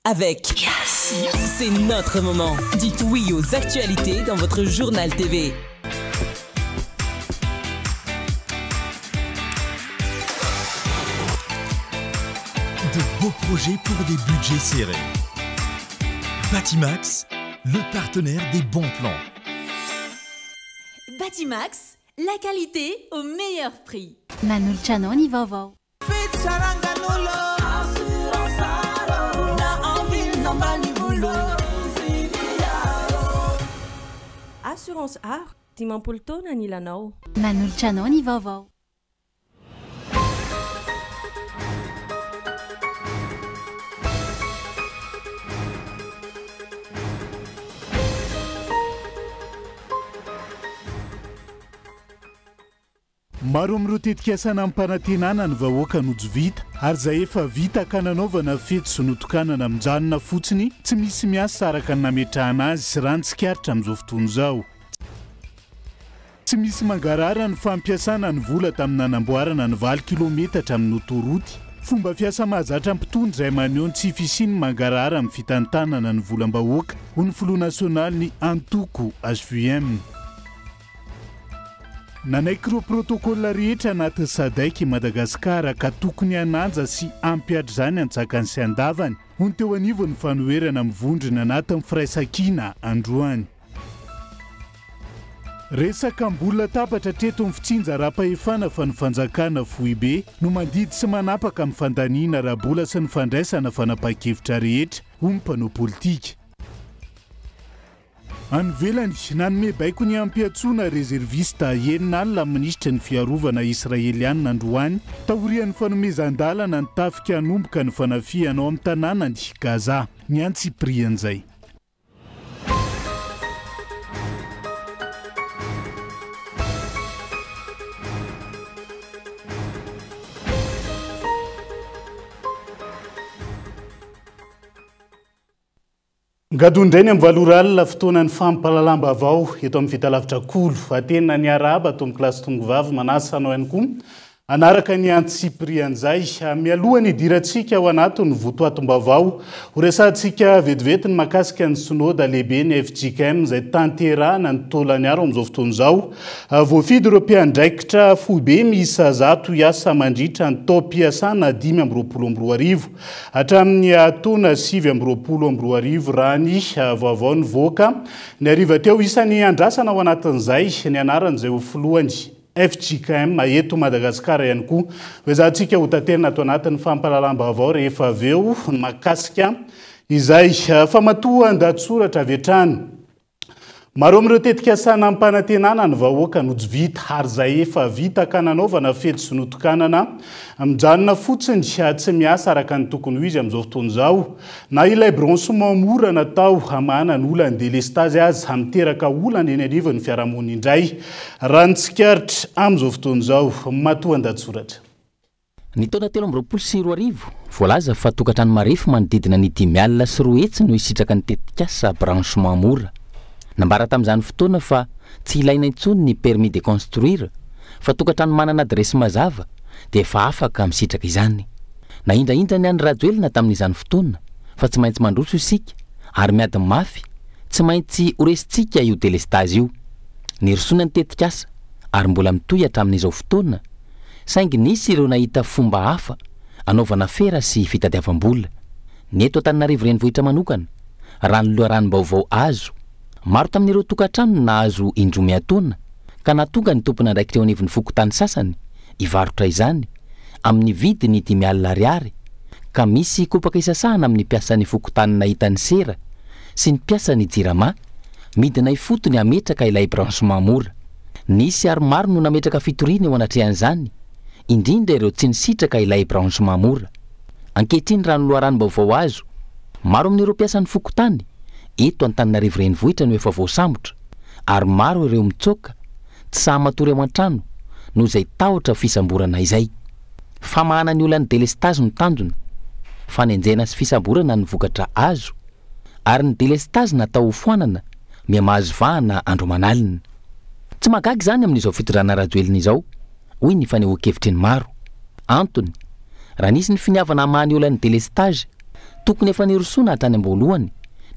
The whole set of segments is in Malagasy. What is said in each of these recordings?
avec Yes. C'est notre moment. Dites oui aux actualités dans votre journal TV. De beaux projets pour des budgets serrés. Batimax, le partenaire des bons plans. Batimax, la qualité au meilleur prix. Manulcianoni vaovao. Assurance Art, dimampolo taona ny ilanao. Manulcianoni vaovao. Maro amin'ireo tetikasana amin'ny mpanantenana ny vahoaka nojo vita ary izay efa vita ka nanaovana fety sy notokanana amin'janona fotsiny tsy misy miasa araka ny nametrahana azy sy rano tsikaritra amin'izao fotoana izao. Tsy misy mangarara ny fampiasana ny vola tamin'ny nanamboarana ny 20 kilometatra amin'ny autoroute. Fomba fiasa mahazatra mpitondra izay maneho ny tsy fisiany mangarara amin'ny fitantanana ny volam-bahoaka ho ny filoha nasionaly ny Antoko HVM. Nanaiky ireo protokôla rehetra anatin'ny SADC Madagasikara ka tokony hananja sy ampiatra izany antsakany sy andavany ho ny teo anivon'ny fanoherana mivondrona anatin'ny firaisan-kina androany. Resaka mbola tapatra treto ny fitsinja ra-pahefana fa ny fanjakana Foibe no mandidy sy manapaka amin'ny fandaniana rabola sy ny fandraisana fanapahan-kevitra rehetra ho ny mpanao politika. Any velany nanome baiko ny ampiatsoana rezervista enina alina ministra ny fiarovana Israeliana androany taorian'ny fanomezan-dalana ny tafika hanomboka ny fanafiana ao amin'ny tanànany Gaza ny antsiprian'izay. Ngadondrainy amin'ny valoralina fotoanan'ny fampalalamba avao eto amin'ny vitalavitra kolo atena ny araba ato amin'ny kilasy tongovavy manasa anao ihany koa anaraka ny antsiprian'izay mialohany idirantsika ao anatiny votoatom-baovao ho resantsika vetivety ny makasika ny synode lehibe ny FJKM izay tanterahana ny taolany aro amin'izao fotoana izao. Voafidy ireo mpiandraikitra Foibe miisa 100 hiasa mandritra ny tao-piasana 520 hatramin'ny taona 720 raha ny vaovao ny voaka ny ariva teo isan'ny andrasana ao anatin'izay ny anaran'izay ho filohany FJKM eto Madagasikara ihany koa. Hoezantsika ho tanterina ato anatin'ny fampalalamba avao rehefa aveo ny makasika izay famatoa an-datsoratra avy hatrany. Maro amin'ireo tetikasana amin'ny mpanantenana ny vahoaka nojo vita ary izay efa vita ka nanaovana fety sy notokanana mijanona fotsiny tsy miasa araka ny tokony ho izy amin'izao fotoana izao. Na ilay branchement mora natao hamana ny olana delestazy azy miteraka olana eny anivon'ny fiarahamonina indray raha ny tsikaritra amin'izao fotoana izao matoa an-datsoratra. Ny taona 2024 voalaza fa tokantrano marefo manodidina ny 5 alina sy 2 hetsy no hisitraka ny tetikasa branchement mora. Nambara tamin'izany fotoana fa tsy ilaina intsony ny permis de construire fa tokantrano manana adresy mazava dia efa afaka misitraka izany. Na indraindra ny any rajoelina tamin'izany fotoana fa tsy maintsy mandroso isika ary miady mafy tsy maintsy horesintsika io delestage io. Nirosoana ny tetikasa ary mbola mitohy hatramin'izao fotoana saingy nisy ireo nahita fomba hafa anaovana fera sy fitadiavam-bola. Ny eto Antananarivo renivohitra manokana raha ny loharanom-baovao azo maro tamin'ireo tokantrano nahazo indromiataona ka natonga ny tompona andraikitra eo anivon'ny fokotany sasany ivarotra izany amin'ny vidiny 5 alina ariary ka misy kopaka isasahana amin'ny piasan'ny fokotany nahitany sera sy ny piasan'ny jirama midina ifotony ametraka ilay branchement mora. Nisy ary maro no nametraka fitoriana eo anatrehan'izany indrindra ireo tsy nisitraka ilay branchement mora. Ankehitriny raha ny loharanom-baovao azo maro amin'ireo piasan'ny fokotany eto Antananarivo renivohitra no efa voasambotra ary maro ireo mitsoka tsy sahy matory ao an-trano noho izay tahotra fisamborana izay. Famahana ny olana delestage no tanjona fanenjena sy fisamborana ny vokatra azo ary ny delestage natao ho foanana miamahazo vahana andro manalina. Tsy magagy izany amin'izao fitorana rajoelina izao hoy ny fanehoan-kevitry ny maro. Antony raha nisy ny finiavana mahany olana delestage tokony efa nirosoana hatrany am-boalohany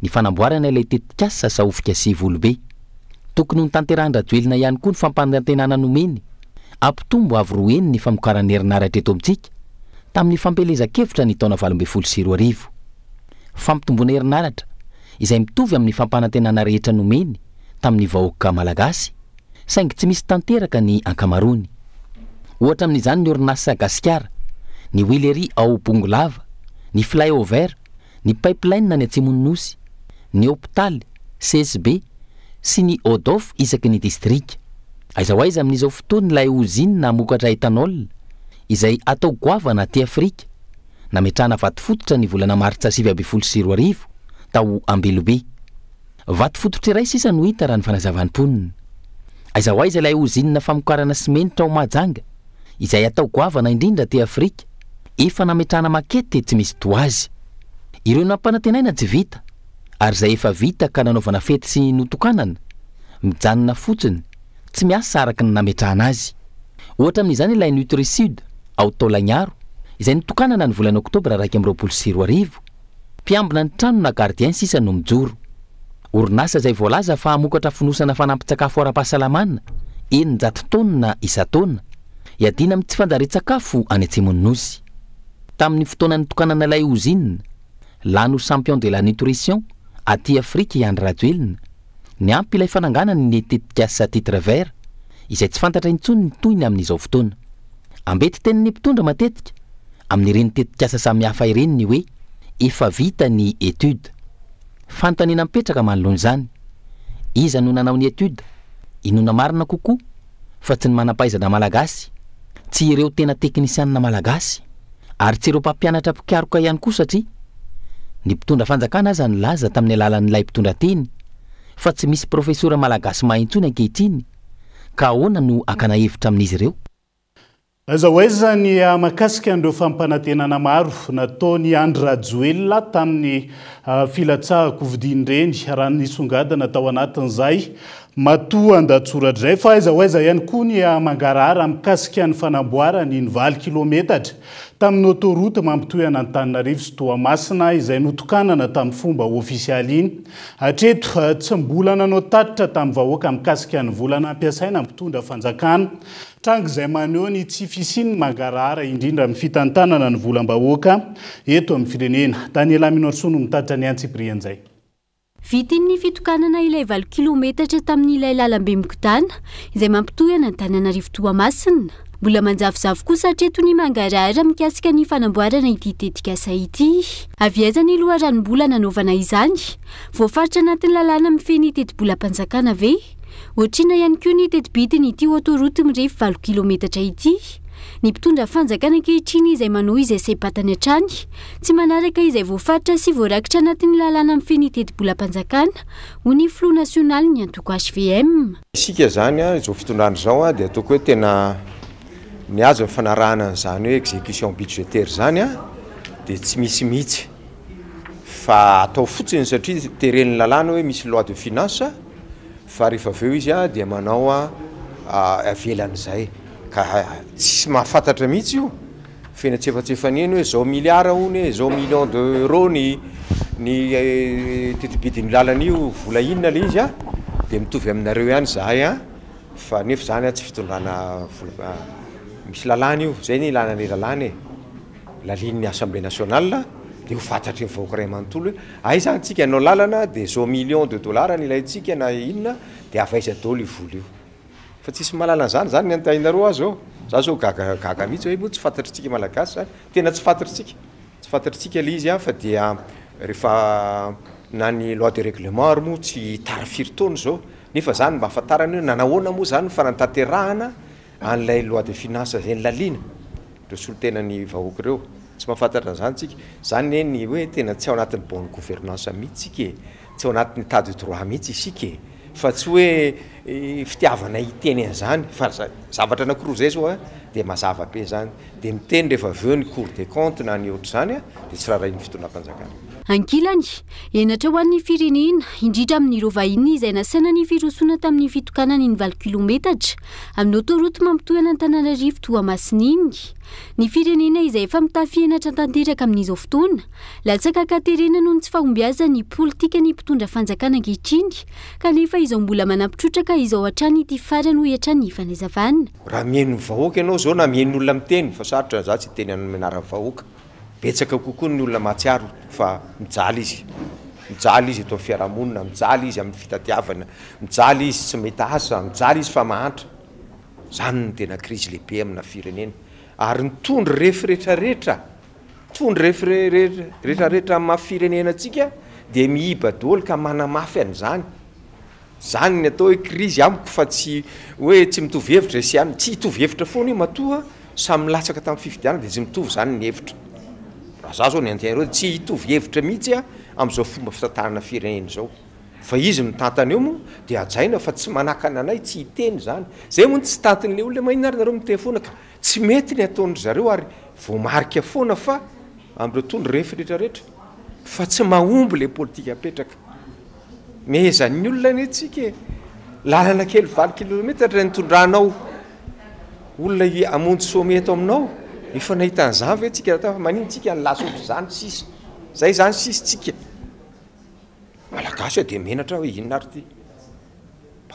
ny fanamboarana ilay tetikasa sahofika sivolobe. Tokony ho nitanterahn-drajoelina ihany koa ny fampanantenana nomeny ampitombo avy roeny ny famokarana herinaratra eto amintsika tamin'ny fampelezan-kevitra ny taona 2024. Fampitomboana herinaratra izay mitovy amin'ny fampanantenana rehetra nomeny tamin'ny vahoaka malagasy saingy tsy misy tanteraka ny ankamarony. Ohatra amin'izany ny orinasa gasikara, ny Willery ao Bongolava, ny flyover, ny pipeline ny atsimon'ny nosy, ny hôpitaly, CSB sy ny Odof isaky ny distrika. Aiza ho aiza amin'izao fotoana ilay usine namokatra etanol izay atao goavana aty Afrika nametrahana vato fototra ny volana Martsa 2024 tao Ambelobe. Vato fototra iray sisa no hita raha ny fanazavan'ny mponina. Aiza ho aiza ilay usine famokarana simenitra ao Mahajanga izay atao goavana indrindra aty Afrika efa nametrahana makety tsy misy toazy. Ireo nampanantenaina tsy vita ary izay efa vita ka nanaovana fety sy notokanana mijanona fotsiny tsy miasa araka ny nametrahana azy. Ohatra amin'izany ilay Nutrisud ao Taolagnaro izay nitokanana ny volana Oktobra 2024. Mpiambina ny trano na gardien sisa no mijoro. Orinasa izay voalaza fa hamokatra fonosana fanampin-tsakafo ara-pahasalamana 900 taonina isa-taona iadina amin'ny tsy fandarin-tsakafo any atsimon'ny nosy. Tamin'ny fotoana nitokanana ilay usine lano champion de la nutrition aty Afrika Andry Rajoelina ny ampy ilay fananganany ny tetikasa titre vert izay tsy fantatra intsony ny toyny amin'izao fotoana. Ambety tenin'ny mpitondra matetika amin'ireny tetikasa samihafa ireny ny hoe efa vita ny étude. Fanontaniana mipetraka manoloana izany, iza no nanao ny étude? Inona marina kokoa fa tsy ny manam-pahaizana malagasy, tsy ireo tena teknisianina malagasy ary tsy ireo mpampianatra mpikaroka ihany koa satria ny mpitondra fanjakana aza nilaza tamin'ny alalan'ilay mpitondra teny fa tsy misy profesora malagasy mahintsony ankehitriny ka ahoana no akana hevitra amin'izy ireo. Aiza ho aiza ny mahakasika an'ireo fampanantenana maro nataony Andry Rajoelina tamin'ny filatsahako vidiny ireny raha nisongadina tao anatin'izay matoa andatsoratra izay fa aiza ho aiza ihany koa ny mangarara mikasika ny fanamboarany ny 20 kilometatra tamin'ny autoroute mampitohy Antananarivo sy Toamasina izay notokanana tamin'ny fomba ofisialy iny. Hatreto tsy mbola nanao tatitra tamin'ny vahoaka mikasika ny volana ampiasaina mpitondra fanjakana. Tranga izay maneho ny tsy fisiany mangarara indrindra amin'ny fitantanana ny volam-bahoaka eto amin'ny firenena. Daniela Minorsonu mitatra ny Antsiprian'izay. Vitin'ny fitokanana ilay 20 kilometatra tamin'ny ilay lalambe Mikotana izay mampitohy Antananarivo Toamasina. Mbola manjavozavo kosa hatreto ny mangarara mikasika ny fanamboarana ity tetikasa ity. Avy aiza ny loharanom-bola nanaovana izany? Voafaritra anatin'ny lalàna mifehy teti-bolam-panjakana ve? Ohatrina ihany koa ny teti-bitiny ity autoroute mirefy 20 kilometatra ity. Ny mpitondra fanjakana ankehitriny izay manohy izay sebatany hatrany tsy manaraka izay voafaritra sy voarakitra anatin'ny lalàna mifehy teti-bolam-panjakana ho ny Front National ny antoko HVM. Isika zany izao fitondrana izao dia ataoko hoe tena mihaza fanarahana izany hoe exécution budgétaire zany dia tsy misy mihitsy fa atao fotsiny satria teren'ny lalàna hoe misy loi de finance fa rehefa aveo izy dia manao avelan'izay ka tsy mahafantatra mihitsy io fena tsefatsefany hoe zao milliard hony zao million d'euros ny tetibidiny lalana io vola inona le izy dia mitovy aminareo ihany zahay fa nefa zany tsy fitondrana misy lalàna io zay ny ilanan'le lalàna lalin'ny Assemblée nationale dia ho fantatry ny vahoaka ray manontolo hoe aiza antsika anao lalana dia zao million de dollars ny ilayntsika na inona dia avaiza daholo io vola io fa tsisy mahalala zany ny antahinareo azy ao za zao gaga mihitsy hoe moa tsy fantatritsika malagasy zany tena tsy fantatritsika le izy fa dia rehefa na ny loi de règlement ary moa tsy tara firy taona zao nefa zany mba afantarana hoe nanahoana moa zany fanantanterahana an'ilay loi de finance zay ny laliana ireo solotena ny vahoaka ireo tsy mahafantatra zany tsika zany ny hoe tena tsy ao anatin'ny bonne gouvernance mihitsy tsika tsy ao anatin'ny état de droit mihitsy isika fa tsy hoe fitiavana hiteny an'izany fa zavatra anankiroa zay zao dia mazava be zany dia miteny rehefa aveo ny Cour des comptes na ny ohatr' zany dia tsy raha ny fitondram-panjakana. ankilany enatra ho an'ny firenena indrindra amin'ireo vahiny izay nasaina ny firosona tamin'ny fitokanany 9 kilometatra amin'ny autoroute mampitohana Antananarivo Toamasina iny. Ny firenena izay efa mitafienatra tanteraka amin'izao fotoana latsaka katerena noho ny tsy fahombiazan'ny politika ny mpitondra fanjakana ankehitriny kanefa izao mbola manampitrotraka izao hatrany ity farany ho hatrany fanazavana. Raha mihaino vahoaka ianao zao na mihaino olona miteny fa sarotra za tsy teny amin'ny menarana vahoaka. Betsaka kokoa ny olona mahatsiaro fa mijaly izy eto amin'ny fiarahamonina, mijaly izy amin'ny fitadiavana, mijaly izy tsy mety asa, mijaly izy fa mahantra. Zany ny tena krizy lehibe amina firenena. Ary ny tondro refy rehetrarehetra amin'ny firenenantsika dia mihiba daholo ka manamafy an'izany. Zany ny atao hoe krizy amiko fa tsy hoe tsy mitovy hevitra sy ihany, tsy hitovy hevitra foana io matoa samy latsaka tamin'ny fifidianana dia tsy mitovy zany ny hevitra. Raha za zao ny antiaireo tsy hitovy hevitra mihitsy amin'izao fomba fitantarana firenena zao. Fa izy mitantana eo moa dia ajaina fa tsy manakana anay tsy hiteny zany. Zay moa tsy tantin'ilay olona mahinary nareo miteny foana ka tsy mety ny ataon'ry zareo ary voamarika foana fa amin'ireo tondro refy rehetrarehetra fa tsy mahomby le politika apetraka. Mehezan'ny olona ny tsika lalana kely 4 kilometatra nitondranao olona amonjy some eto aminao efa nahita an'izany ve tsika raha manino tsika ny lasotry zany sisy zay zany sisy tsika malagasy dia menatra hoe inona ary ty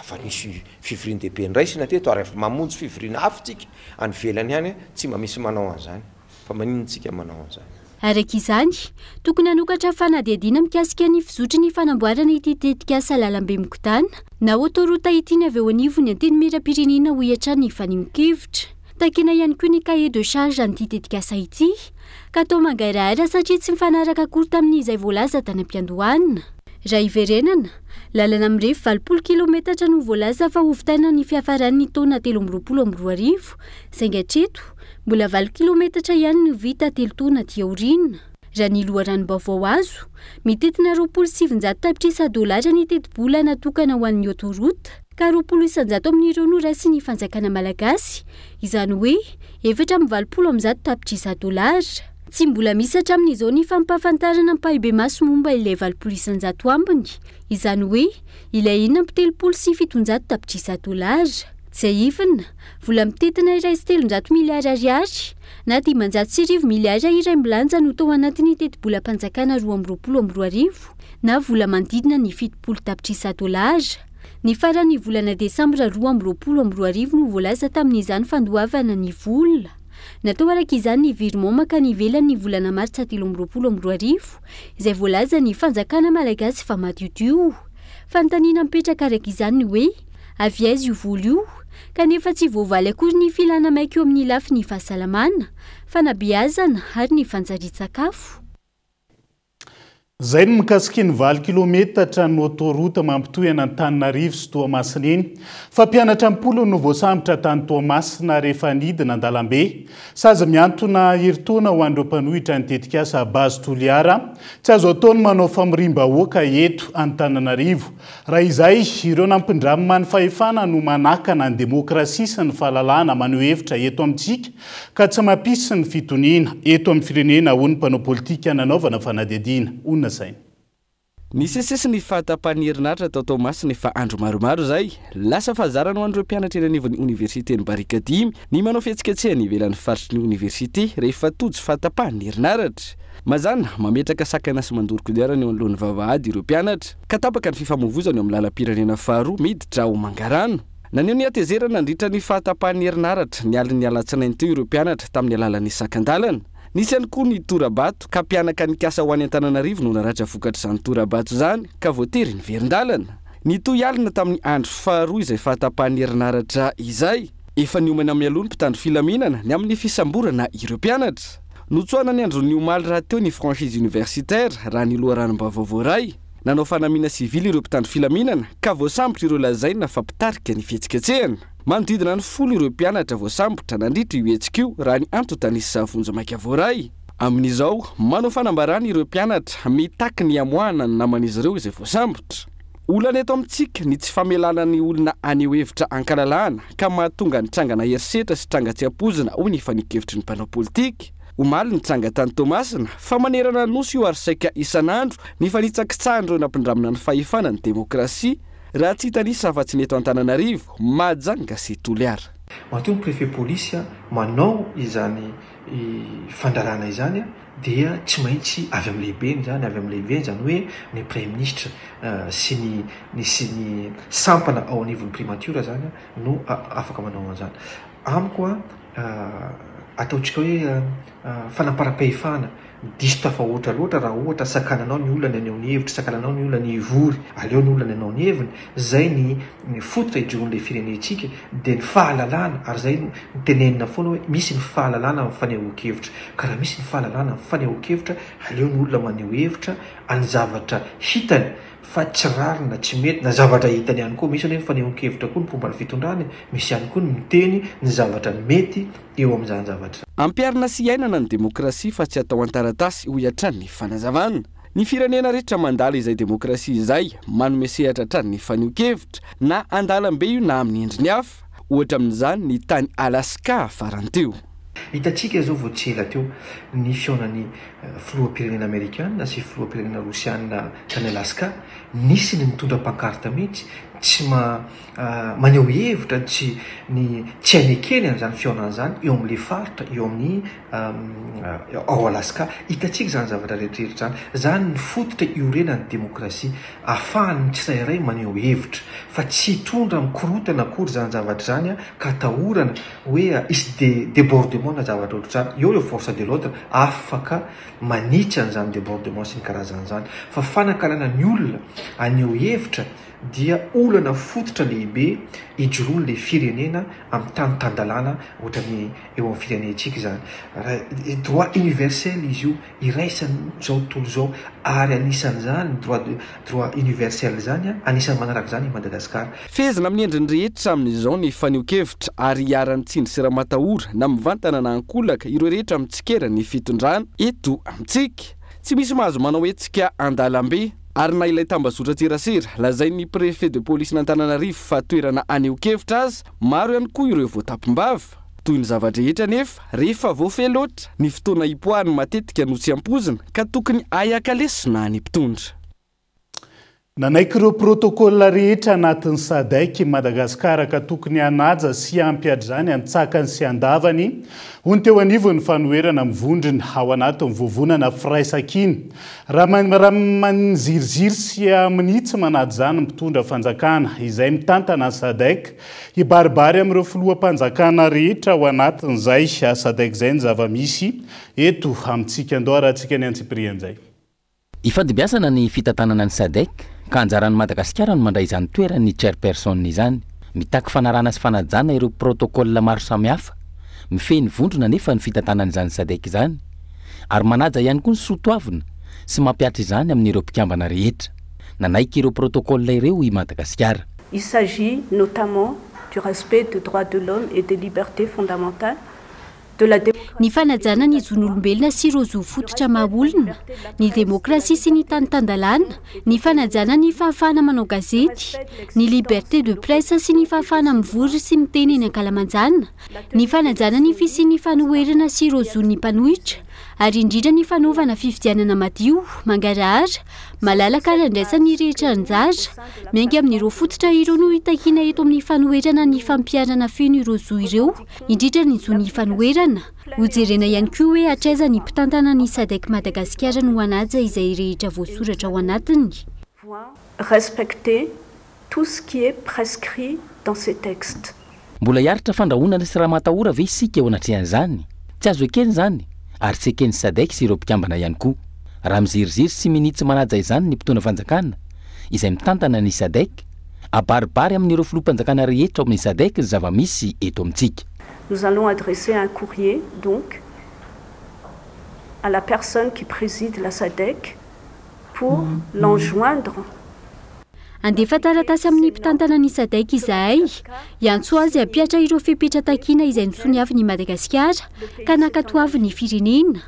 fa nisy fivorian-dehibe ndray sy nateto ary mamonjy fivoriana hafa tsika any velany ihany tsy mba misy manao an'izany fa manino tsika manao an'izany. Araka izany tokony hanokatra fanadihadiana mikasika ny fizotry ny fanamboarana ity tetikasa lalambe Mokotana na autoroute ity ny avy eo anivony anteny miram-pirenena ho hatrany fanimokevitra. Takena ihany koa ny cahier de charge an'ity tetikasa ity ka atao mangarahara satria tsy mifanaraka akory tamin'izay voalaza tany am-piandohanina. Raha iverenana lalana mirefy 20 kilometatra no voalaza fa hovitaina ny fiafaran'ny taona 2022 saingy hatreto mbola 20 kilometatra ihany no vita telo taona aty aoriana. Raha ny loharanom-baovao azo mitetina $700 ny teti-bola natokana ho an'ny autoroute ka $700 amin'ireo no raisy ny fanjakana malagasy izany hoe $420. Tsy mbola misy hatramin'izao ny fampahafantarana ny mpahibe maso momba ilay $900 ambiny izany hoe ilay $700 Zay ifina vola mitetina iray sy $300 miliara na $500 miliara iray milanja no tao anatin'ny teti-bola mpanjakana 2022 na vola mandidina ny $70. Ny farany volana Desambra 2022 no voalaza tamin'izany fandoavana ny vola. Natao araka izany ny virement makany ivelan'ny volana Martsa 2022 izay voalaza ny fanjakana malagasy fa madio. Fanontaniana mipetraka araka izany hoe avy aiza io vola io kanefa tsy voavaly akory ny filana maika eo amin'ny lafy ny fahasalamana, fanabeazana ary ny fanjarian-tsakafo. Zay no mikasika ny 20 kilometatra ny autoroute mampitohy Antananarivo sy Toamasina eny. Fa mpianatra 10 no voasambotra tany Toamasina rehefa nidina an-dalambe. Saza miantona heritaona ho an'ireo mpanohitra ny tetikasa Base Toliara. Tsy azo ataony manao famirim-bahoaka eto Antananarivo. Raha izay ireo nampindramina ny fahefana no manakana ny demokrasia sy ny fahalalahana maneho hevitra eto amintsika ka tsy mampisy ny fitoniana eto amin'ny firenena ho ny mpanao politika nanaovana fanadihadiana. Ny sesesy ny fahatapahan'ny tao Toamasina efa andro maromaro zay lasa fazarana ho an'ireo mpianatra eny anivon'ny université ny Barikadimy ny manao fihetsiketsehana ivelan'ny faritry ny université rehefa tojo fahatapahan'ny herinaratra. Mazana mametraka sakana sy mandoro-kodiarana eo anoloan'ny vavahady ireo mpianatra ka tapaka ny fifamoivoizana eo amin'ny lalam-pirenena faharoa miditra ho Mangarano. Naneo ny atezerana nandritra ny fahatapahan'ny herinaratra ny aliny alatsinainy teo ireo mpianatra tamin'ny alalan'ny Sakandalana. Nisy ihany koa ny torabato ka mpianaka nikasa ho any Antananarivo no naratra vokatra izany torabato zany ka voatery ny verin-dalana. Nitoy alina tamin'ny andro faharoa izay fahatapahan'ny herinaratra izay efa niomana mialoha ny mpitandro filaminana ny amin'ny fisamborana ireo mpianatra. Notsoana ny andro niomaly raha teo ny franchise universitaire raha ny loharanom-baovao voaray. Nanao fanamiana sivily ireo mpitandro filaminana ka voasambotra ireo lazaina fa mpitarika ny fihetsiketsehana. Manodidina ny 10 ireo mpianatra voasambotra nandritra io hetsika io raha ny Anto Tanisa Vonjamaika voaray. Amin'izao manao fanambarana ireo mpianatra mitaky ny amoahana ny naman'izy ireo izay voasambotra. Olana eto amintsika ny tsy famelana ny olona aneo hevitra ankalalahana ka mahatonga ny trangana herisetra sy tranga tsy ampozina ho ny fanikevitry ny mpanao politika. omaly nitsanga tany Tomasina fa manerana nosy io ary saika isan'andro ny fanitsakitsahany ireo nampindramina ny fahefana ny demokrasia raha tsy hitanisy afa-tsy ny eto Antananarivo Majanga sy Toliara. Matoa ny préfet polisy manao izany fandarana izany dia tsy maintsy avy amin'ny lehibe zany avy amin'ny lehibe zany hoe ny premier ministre sy ny sampana ao anivon'ny primature zany no afaka manao an'izany. Amiko ataontsika hoe fanampara-pahefana diso tafahoatra loatra raha ohatra sakananao ny olona ny aneo ny hevitra, sakananao ny olona ny ivory, aleo ny olona ny anao ny heviny, zay ny fototra ijoron'le firenentsika dia ny fahalalana ary zay no tenenina foana hoe misy ny fahalalana amin'ny fanehoan-kevitra ka raha misy ny fahalalana amin'ny fanehoan-kevitra aleo ny olona maneho hevitra any zavatra hitany fa tsy rarina tsy mety na zavatra hitany ihany koa. Misy hoe ny fanehoan-kevitra koa ny fomba ny fitondrany, misy ihany koa ny miteny ny zavatra mety eo amin'izany zavatra. Ampiarina sy iainana ny demokrasia fa tsy atao an-taratasy ho iatrany ny fanazavana. Ny firenena rehetra mandala izay demokrasia izay manome sehatra hatrany ny fanehoan-kevitra na andalam-be io na amin'ny endriny hafa, ohatra amin'izany ny tany Alaska faranteo. Hitantsika zao vao tsy ela teo ny fionan'ny filoham-pirenena Amerikana sy filoham-pirenena Rosiana tany Alaska, nisy ny mitondra pankarta mihitsy tsy maneho hevitra tsy anekely an'izany fionan'izany eo amin'le faritra eo amin'ny ao Alaska. Hitantsika zany zavatra rehetrarehetra zany ny fototra iorenan'ny demokrasia ahafahan'ny tsirairay maneho hevitra fa tsy hitondra mikorotana akory zany zavatra zany ka atahorana hoe isy débordement na zavatra ohatr'izany eo le force de l'autre afaka manitsy an'izany débordement sy ny karazan'izany fa fanakarana ny olona aneho hevitra dia olana fototra lehibe ijoroan'le firenena amin'ny tany-tandalana ohatrany eo amin'ny firenentsika zany. Droit universel izy io iraisan'izao tontolo zao ary anisan'izany droit universel zany anisan'ny manaraka zany i Madagasikara. Fezina amin'ny endriny rehetra amin'izao ny fanehoan-kevitra ary hiaran'ny tsindry sy raha-matahora na mivantana na ankolaka ireo rehetra mitsikera ny fitondrana eto amintsika. Tsy misy mahazo manao hetsika andalam-be ary na ilay tambazotra tserasera lazay ny préfet de police n'Antananarivo fa toerana anehoan-kevitra azy maro ihany koa ireo voatampom-bava toy ny zavatra rehetra nefa rehefa voafehy loatra ny fotoana hipoahany matetika no tsy ampozina ka tokony ahiakalesina ny mpitondra. Nanaiky ireo protokôla rehetra anatin'ny SADC Madagasikara ka tokony hanaja sy hampiady zany antsakany sy andavany hony teo anivo ny fanoherana mivondrina ao anatin'ny vovonana firaisakiny. Raha manziriziry sy aminitsy manady zany mpitondra fanjakana izay mitantana SADC hibaribary amin'ireo filoham-panjakana rehetra ao anatin'izay SADC zay ny zava-misy eto amintsika andao rahantsika ny antsiprian'izay. Ifadibiasana ny fitantanana ny SADC ka anjaran'ny Madagasikara no mandray izany toerany chairperson izany mitaky fanarana sy fanajana ireo protokôla maro samihafa mifehy vondrona nefa ny fitantanana izany SADC izany ary manaja ihany koa ny soatoavina sy mampiatra izany amin'ireo mpikambana rehetra nanaiky ireo protokôla ireo i Madagasikara. Il s'agit notamment du respect des droits de l'homme et des libertés fondamentales. Ny fanajana ny zon'olombelona sy ireo zo fototra maha-olona, ny demokrasia sy ny tany-tandalana, ny fanajana ny fahafahana manao gazety, ny liberté de presse sy ny fahafahana mivory sy miteny eny ankalamanjana, ny fanajana ny fisian'ny fanoherana sy ireo zo ny mpanohitra, ary indrindra ny fanaovana fifidianana madio, mangarahara, malalaka ary andraisan'ny rehetra anjara, miainga amin'ireo fototra ireo no hitakina eto amin'ny fanoherana ny fampiarana feno ireo zo ireo, indrindra ny zo ny fanoherana. Hojerena ihany koa hoe hatraiza ny mpitantana ny SADC Madagasikara no hanaja izay rehetra voasoratra ao anatiny. Respecter tout ce qui est prescrit dans ces textes. Mbola hiaritra fandrahonana sy raha matahora ve isika eo anatrehan'izany? Tsy azo ekeny zany ary tsy eken'ny SADC sy ireo mpikambana ihany koa. Raha miziriziry sy minitsy manaja izany ny mpitondra fanjakana izay mitantana ny SADC abaribary amin'ireo filoham-panjakana rehetra ao amin'ny SADC ny zava-misy eto amintsika. Nous allons adresser un courrier donc à la personne qui préside la SADC pour l'enjoindre. Andefa taratasy amin'ny mpitantana ny SADC izahay iantso azy hampiatra ireo fepetra-takiana izay nisoniavy ny Madagasikara ka nakatoavy ny firenena.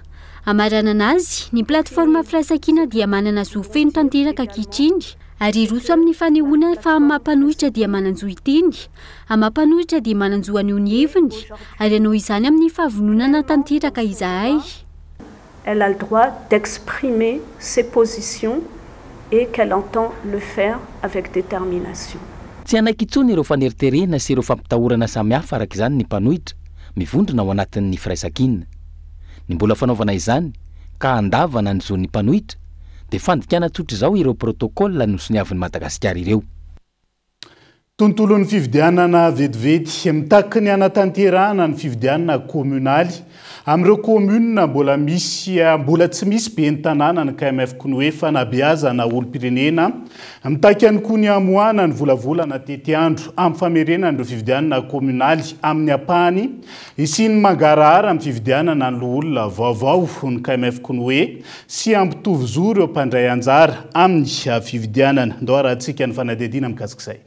Amarana anazy ny plateforma firaisankina dia manana zo feno tanteraka ankehitriny ary roso amin'ny fanehoana fa mampanohitra dia mananjo itiny amampanohitra dia mananjo an'io ny heviny ary anao izany amin'ny fahavononana tanteraka izahay. Elle a le droit d'exprimer ses positions et qu'elle entend le faire avec détermination. Tsy anaiky intsony ireo faneriterena sy ireo fampitahorana samihafa araka izany ny mpanohitra mivondrona ao anatin'ny firaisan-kinina. Ny mbola fanaovana izany ka andavana ny zon'ny mpanohitra dia fandikana tsotra izao ireo protokôla nosoniavin'ny Madagasikara ireo. Tontolon'ny fividianana vetivety mitaky ny anatanterahana ny fividianana komunaly amin'ireo komuna mbola tsy misy be ny tanàna ny KMF Konoe fa nabeazana olo-pirenena mitaky ihany koa ny amoana ny volavolana tety andro amin'ny famerenan'ireo fividianana komunaly amin'ny ampahany isiany mangarahara amin'ny fividianana ny loholona vaovao ny KMF Konoe sy ampitovy zo ireo mpandray anjara amin'ny fividianana. Ndao rahantsika ny fanadihadiana mikasika izay.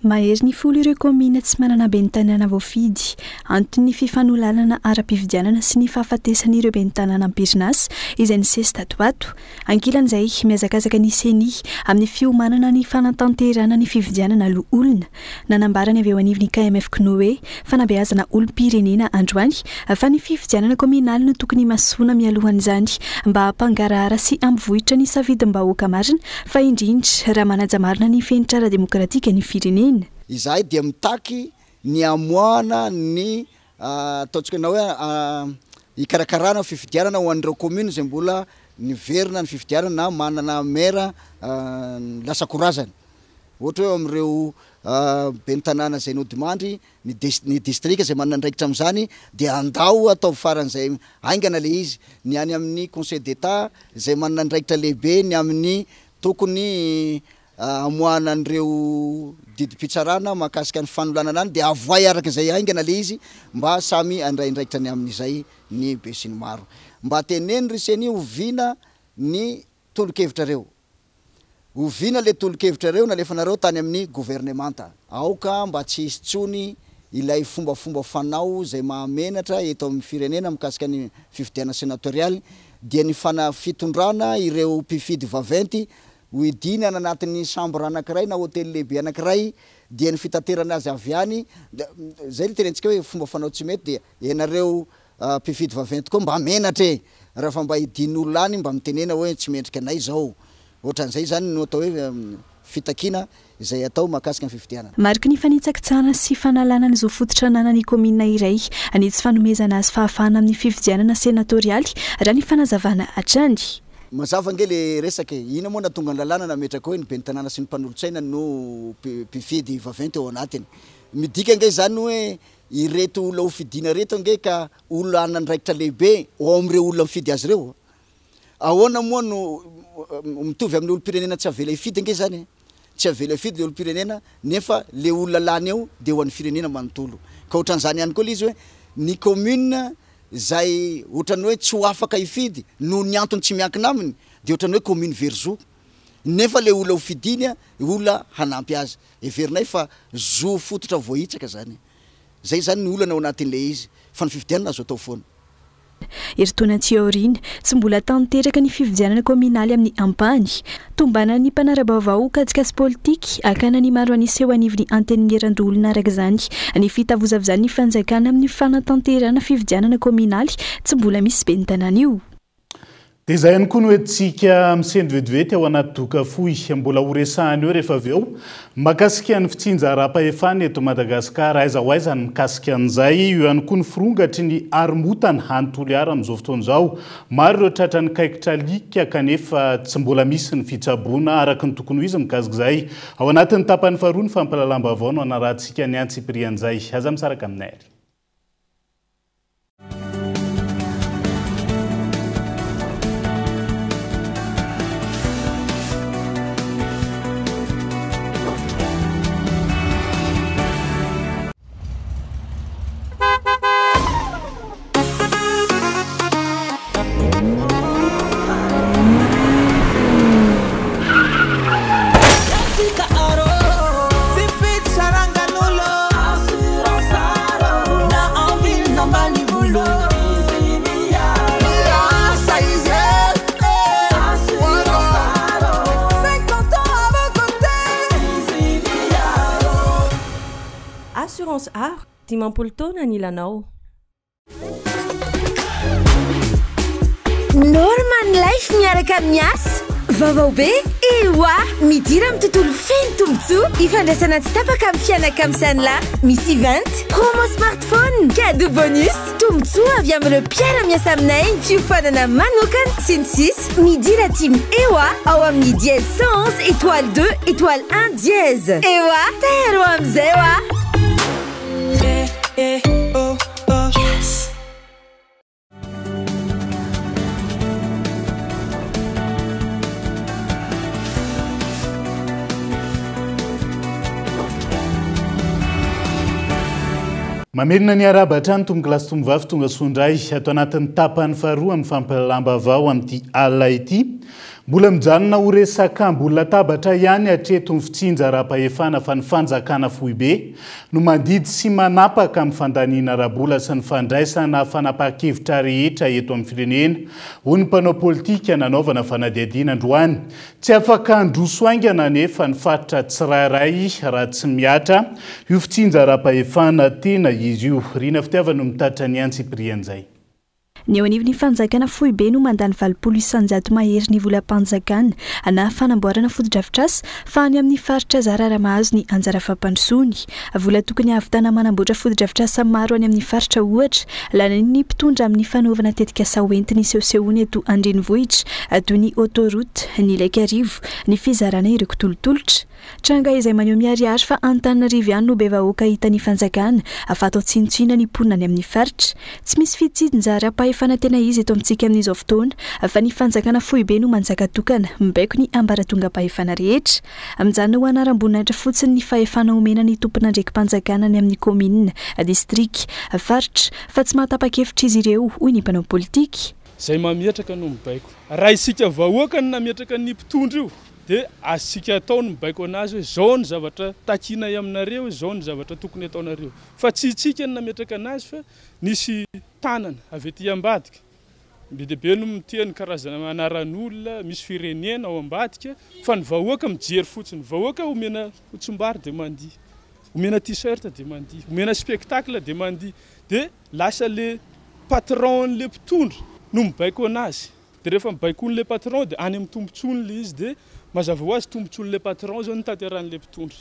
Mahery ny folo ireo komina tsy manana be ny tanàna voafidy antony ny fifanolalana ara-pividianana sy ny fahafatesan'ireo be ny tanàna amperinasa izay nisesy tato ato. Ankilan'izay miazakazaka ny seni amin'ny fiomanana ny fanatanterana ny fividianana olona nanambarany avy eo anivon'ny KMF Konoe fanabeazana olo-pirenena androany fa ny fividianana kominaly no tokony masona mialohan'izany mba hampangarahara sy ampivohitra ny safidim-bahoaka marina fa indrindra raha manajamarina ny fenitra ara-demokratika ny firenena. Izahay dia mitaky ny amoana ny ataontsika na hoe ikarakarana fividianana ho an'ireo commune izay mbola niverina ny fividianana na manana mera lasa korazany. Ohatra hoe amin'ireo be ny tanàna izay nodimandry ny district izay manana andraikitra amin'izany dia andao atao faran'izay aingana le izy ny any amin'ny conseil d'état izay manana andraikitra lehibe ny amin'ny tokony amoana an'ireo didi-pitsarana mahakasika ny fanolanana any dia avoay araka izay aingana le izy mba samy andraindraikitra ny amin'izay ny be sy ny maro mba teneny ryseny oviana ny tolo-kevitra reo oviana le tolo-kevitra reo nalefanareo tany amin'ny gouvernemanta aoka mba tsy hisy tsony ilay fombafomba fanao izay mahamenatra eto amin'ny firenena mikasika ny fividiana sénatorialy dia ny fanafitondrana ireo mpifidy vaventy hoidiny anatin'ny chambre anankiray na hôtely lehibe anankiray dia ny fitaterana azy avy any zay tenentsika hoe fomba fanao tsy mety dia ianareo mpifidy vaventy koa mba menatra raha fa mba hidin'olona any mba mitenena hoe tsy mendrika anay zao ohatran'izay zany no atao hoe fitakina izay atao mahakasika ny fividianana. Mariky ny fanitsakitsana sy fanalana n'izao fototra ananany komina iray anitsy fanomezana azy fahafahana amin'ny fividianana senatorialy raha ny fanazavana hatrany. Mazava nge le resaka ina moa natonga ny lalàna nametraka hoe ny be ny tanàna sy ny mpanolotsaina no mpifidy vaventy ao anatiny. Midika nge zany hoe ireto olona ho fidiana reto nge ka olona anandraikitra lehibe ao amin'ireo olona mifidy azy reo. Ahoana moa no mitovy amin'ny olo-pirenena tsy avela ifidy nge zany tsy avela ifidy le olo-pirenena nefa le olona lany eo dia ho an'ny firenena manontolo. Ka ohatran'izany ihany koa le izy hoe ny commune zay ohatrany hoe tsy ho afaka ifidy no ny antony tsy miankina aminy dia ohatrany hoe commune Verzo nefa le olona ho fidinya olona hanampy azy everinay fa zo fototra voahitsaka zany zay zany ny olana ao anatin'le izy fa ny fividianana azo atao foana. Eritoana Tiorina tsy mbola tanteraka ny fividianana kominaly amin'ny ampany tombana ny mpanara-baovao kajikasy politika akana ny maro aniseho anivon'ny antenimieran-dolona araka izany ny fitavozavizany ny fanjakana amin'ny fanatanterana fividianana kominaly tsy mbola misy be ny tanàna io. Dia izay ihany koa no hoentsika misendy vetivety ao anaty doka fohy mbola horesahany eo rehefa avy eo mahakasika ny fitsinja ara-pahefana eto Madagasikara aiza ho aiza ny mikasika an'izay io ihany koa ny firongatry ny haromontana anontolo ihara amin'izao fotoana izao maro ireo tratrany kaikitra alika kanefa tsy mbola misy ny fitsaboana araka ny tokony ho izy mikasika izay ao anatin'ny tapany faharoa ny fampalalam-baovao no anarahantsika ny antsiprian'izay aza misaraka aminay ary. Assurance Aro assurance art 10 taona ny ilanao. Norman Life miaraka amin'ny asa vaovao be ewa midira amin'ny tontolo feno tombotsoa ifandraisana tsy tapaka amin'ny fianaka amin'ny sanila misy event promo smartphone cadeau bonus tombotsoa avy amin'ireo mpiara-miasa aminay fiofanana manokana sy ny sisy midira team ewa ao amin'ny dièse 111 étoile 2 étoile 1 dièse ewa tero amin'izay wa mamerina ny araba hatrany tombokilasy tombovavy tonga sondray atao anatin'ny tapany faharoa amin'ny fampalamba avao amin'ity alina ity mbola mijanona ho resaka mbola tabatra ihany hatreto ny fitsinja raha-pahefana fa ny fanjakana fohibe no mandidy sy manapaka amin'ny fandaniana rabola sy ny fandraisana fanapaha-kevitra rehetra eto amin'ny firenena ho ny mpanao politika nanaovana fanadihadiana androany tsy afaka androso aingana nefa ny faritra tsirairay raha tsy miatra io fitsinja raha-pahefana tena izy io rina fitiavana no mitatra ny antsiprian'izay ny eo anivony fanjakana fohibe no mandany 700 mahery ny volam-panjakana ana fanamboarana foto-drafitrasa fa ny amin'ny faritra zarara mahazo ny anjara fampandrosoany vola tokony havitana manamboatra foto-drafitrasa maro any amin'ny faritra ohatra lana ny mpitondra amin'ny fanaovana tetika sahoentiny sehosehoany eto andrenivohitra toy ny autoroute ny laikarivo ny fizarana ireo kotolotolotra tranga izay maneho miariary fa Antananarivo ihany no be vahoaka hita ny fanjakana afatao tsinotsina ny ponina any amin'ny faritra tsy misy fitsidinjara pahefana tena izy eto amintsika amin'izao fotoana fa ny fanjakana fohibe no manjaka tokana mibaiko ny ambaratonga pahefana rehetra amin'izany ho anaram-boninahitra fotsiny ny fahefana omena ny tompona ndraiky mpanjakana ny amin'ny komina distrika faritra fa tsy mahatapa-kevitra izy ireo hoy ny mpanao politika zay mametraka no mibaiko raha isika vahoaka ny nametraka ny mpitondra io dia asika atao ny mibaiko anazy hoe zao ny zavatra takina aminareo zao ny zavatra tokony ataonareo fa tsy itsika ny nametraka anazy fa nisy tanana avy ety ambadika be deabe no miteny karazana anaran'olona misy firenena ao ambadika fa ny vahoaka mijery fotsiny vahoaka omena tsombary dia mandihy omena t-shirt dia mandihy omena spectacle dia mandihy dia lasa le patron le mpitondra no mibaiko anazy dia rehefa mibaiko le patron dia any amin'ny tombotsony le izy dia mazava ho azy tombotsony le patron zao ny tanteran'le mpitondra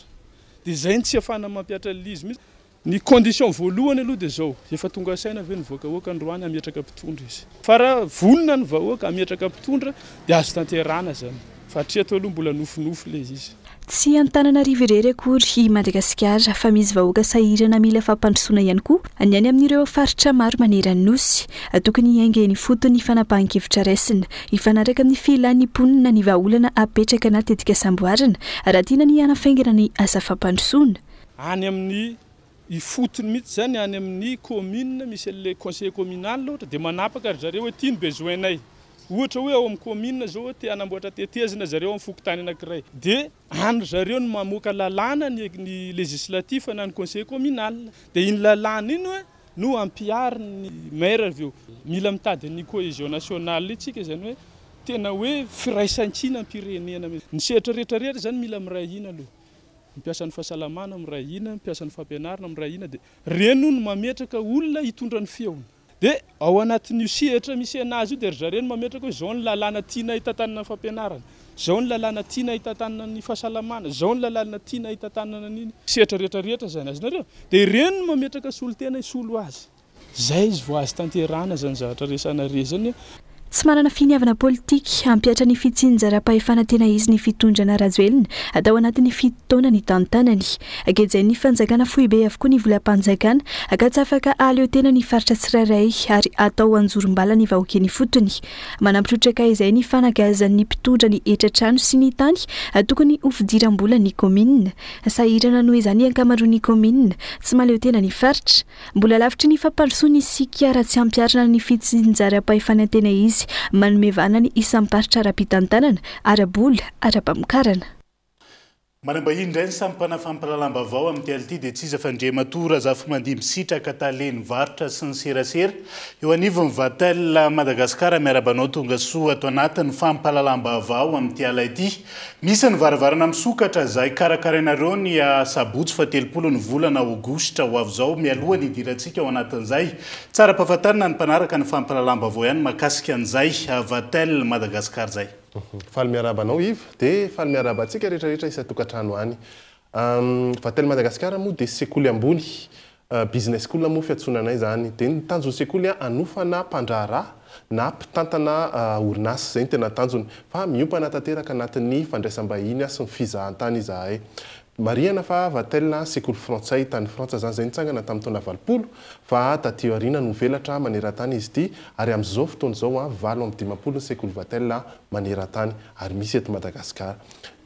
dia zay ny tsy afana mampiatra lizy mihitsy ny condition voalohany aloha dia zao efa tonga saina ve ny voakahoaka androany ametraka mpitondra izy fa raha vonona ny vahoaka ametraka mpitondra dia azo tanterana zany fa hatreto aloha mbola nofinofy le izy tsy Antananarivo irery akory i Madagasikara fa misy vahoaka sahirana mila fampandrosoana ihany koa any amin'ireo faritra maro manerana nosy tokony hiainga ny fotony fanapahan-kevitra raisina ifanaraka amin'ny filan'ny ponina ny vahaolana apetraka na tetika samboarana raha tiana ny hanafaingana ny asa fampandrosoana any amin'ny ifotony mihitsy zany any amin'ny commune misy le conseil communal ohatra dia manapaka ry zareo hoe tiany besoinay ohatra hoe ao amin'ny commune zao te hanamboatra tetezina zareo amin'ny fokotany anankiray dia andro zareo no mamoaka lalàna ny législatif na ny conseil communal dia iny lalàna iny hoe no ampiariny maire avy eo mila mitady ny cohésion nationale itsika zany hoe tena hoe firaisan-kina ampirenena ny sehatra rehetrarehetra zany mila mirahina aloha mipiasa ny fahasalamana mirahina mipiasa ny fampianarana mirahina dia reno no mametraka olona hitondra ny feony dia ao anatin'io sehatra misy anazy io dia ry zareo no mametraka hoe zao ny lalàna tiana hitantanana ny fampianarana zao ny lalàna tiana hitantanana ny fahasalamana zao ny lalàna tiana hitantanana ny sehatra rehetrarehetra zany azy nareo dia ireny no mametraka solotena hisolo azy zay izy vao azy tanterana zany zavatra resana re zany tsy manana finiavana politika ampiatra ny fitsinjara-pahefana tena izy ny fitondrana rajoelina atao anatin'ny fitotaona ny tantanany ankejay ny fanjakana fohibe avokoa ny volam-panjakana ka tsy afaka aleo tena ny faritra tsirairay ary atao anjorom-bala ny vahoakeny fotony manampitrotraka izay ny fanagazan'ny mpitondra ny etratrano sy ny tany tokony hofidiram-bola ny komina sahirana noho izany ankamaroan'ny komina tsy maleo tena ny faritra mbola lavitry ny fampandrosoany isika raha tsy ampiarana ny fitsinjara-pahefana tena izy manome vana ny isamparitra ara-pitantanana ara-bola ara-pamokarana manambahiny indray ny sampana fampalalamba avao amin'ny tiality dia tsy iza fandre matora zafy mandihy misitraka taleny varotra sy ny serasera eo anivony vatel Madagasikara miarabanao tonga soa ato anatin'ny fampalalamba avao amin'ny tiala ity misy ny varavarana misokatra izay karakarainareo ny sabotsy fa 30 ny volana aogositra ho avy izao mialoha ny idirantsika ao anatin'izay tsara mpahafantarina ny mpanaraka ny fampalalamba avao ihany makasika an'izay vatel Madagasikara zay faly miarabanao iva dia faly miarabantsika rehetrarehetra isa-tokantrano any vatel Madagasikara moa dia sekoly ambony business school moa fiantsonanay zany dia ny tanjony sekoly anofana mpandraharaha na mpitantana orinasa zay ny tena tanjony fa miompana tanteraka anatin'ny fandraisam-bahiny sy ny fizahan-tany izahay mariana fa vatel sekoly frantsay tany frantsa zany zay nitsangana tamin'ny taona 20 fa taty aoriana no velatra maneran-tany izy ity ary amin'izao fotoana izao 7 sekoly vatel maneran-tany ary misy eto Madagasikara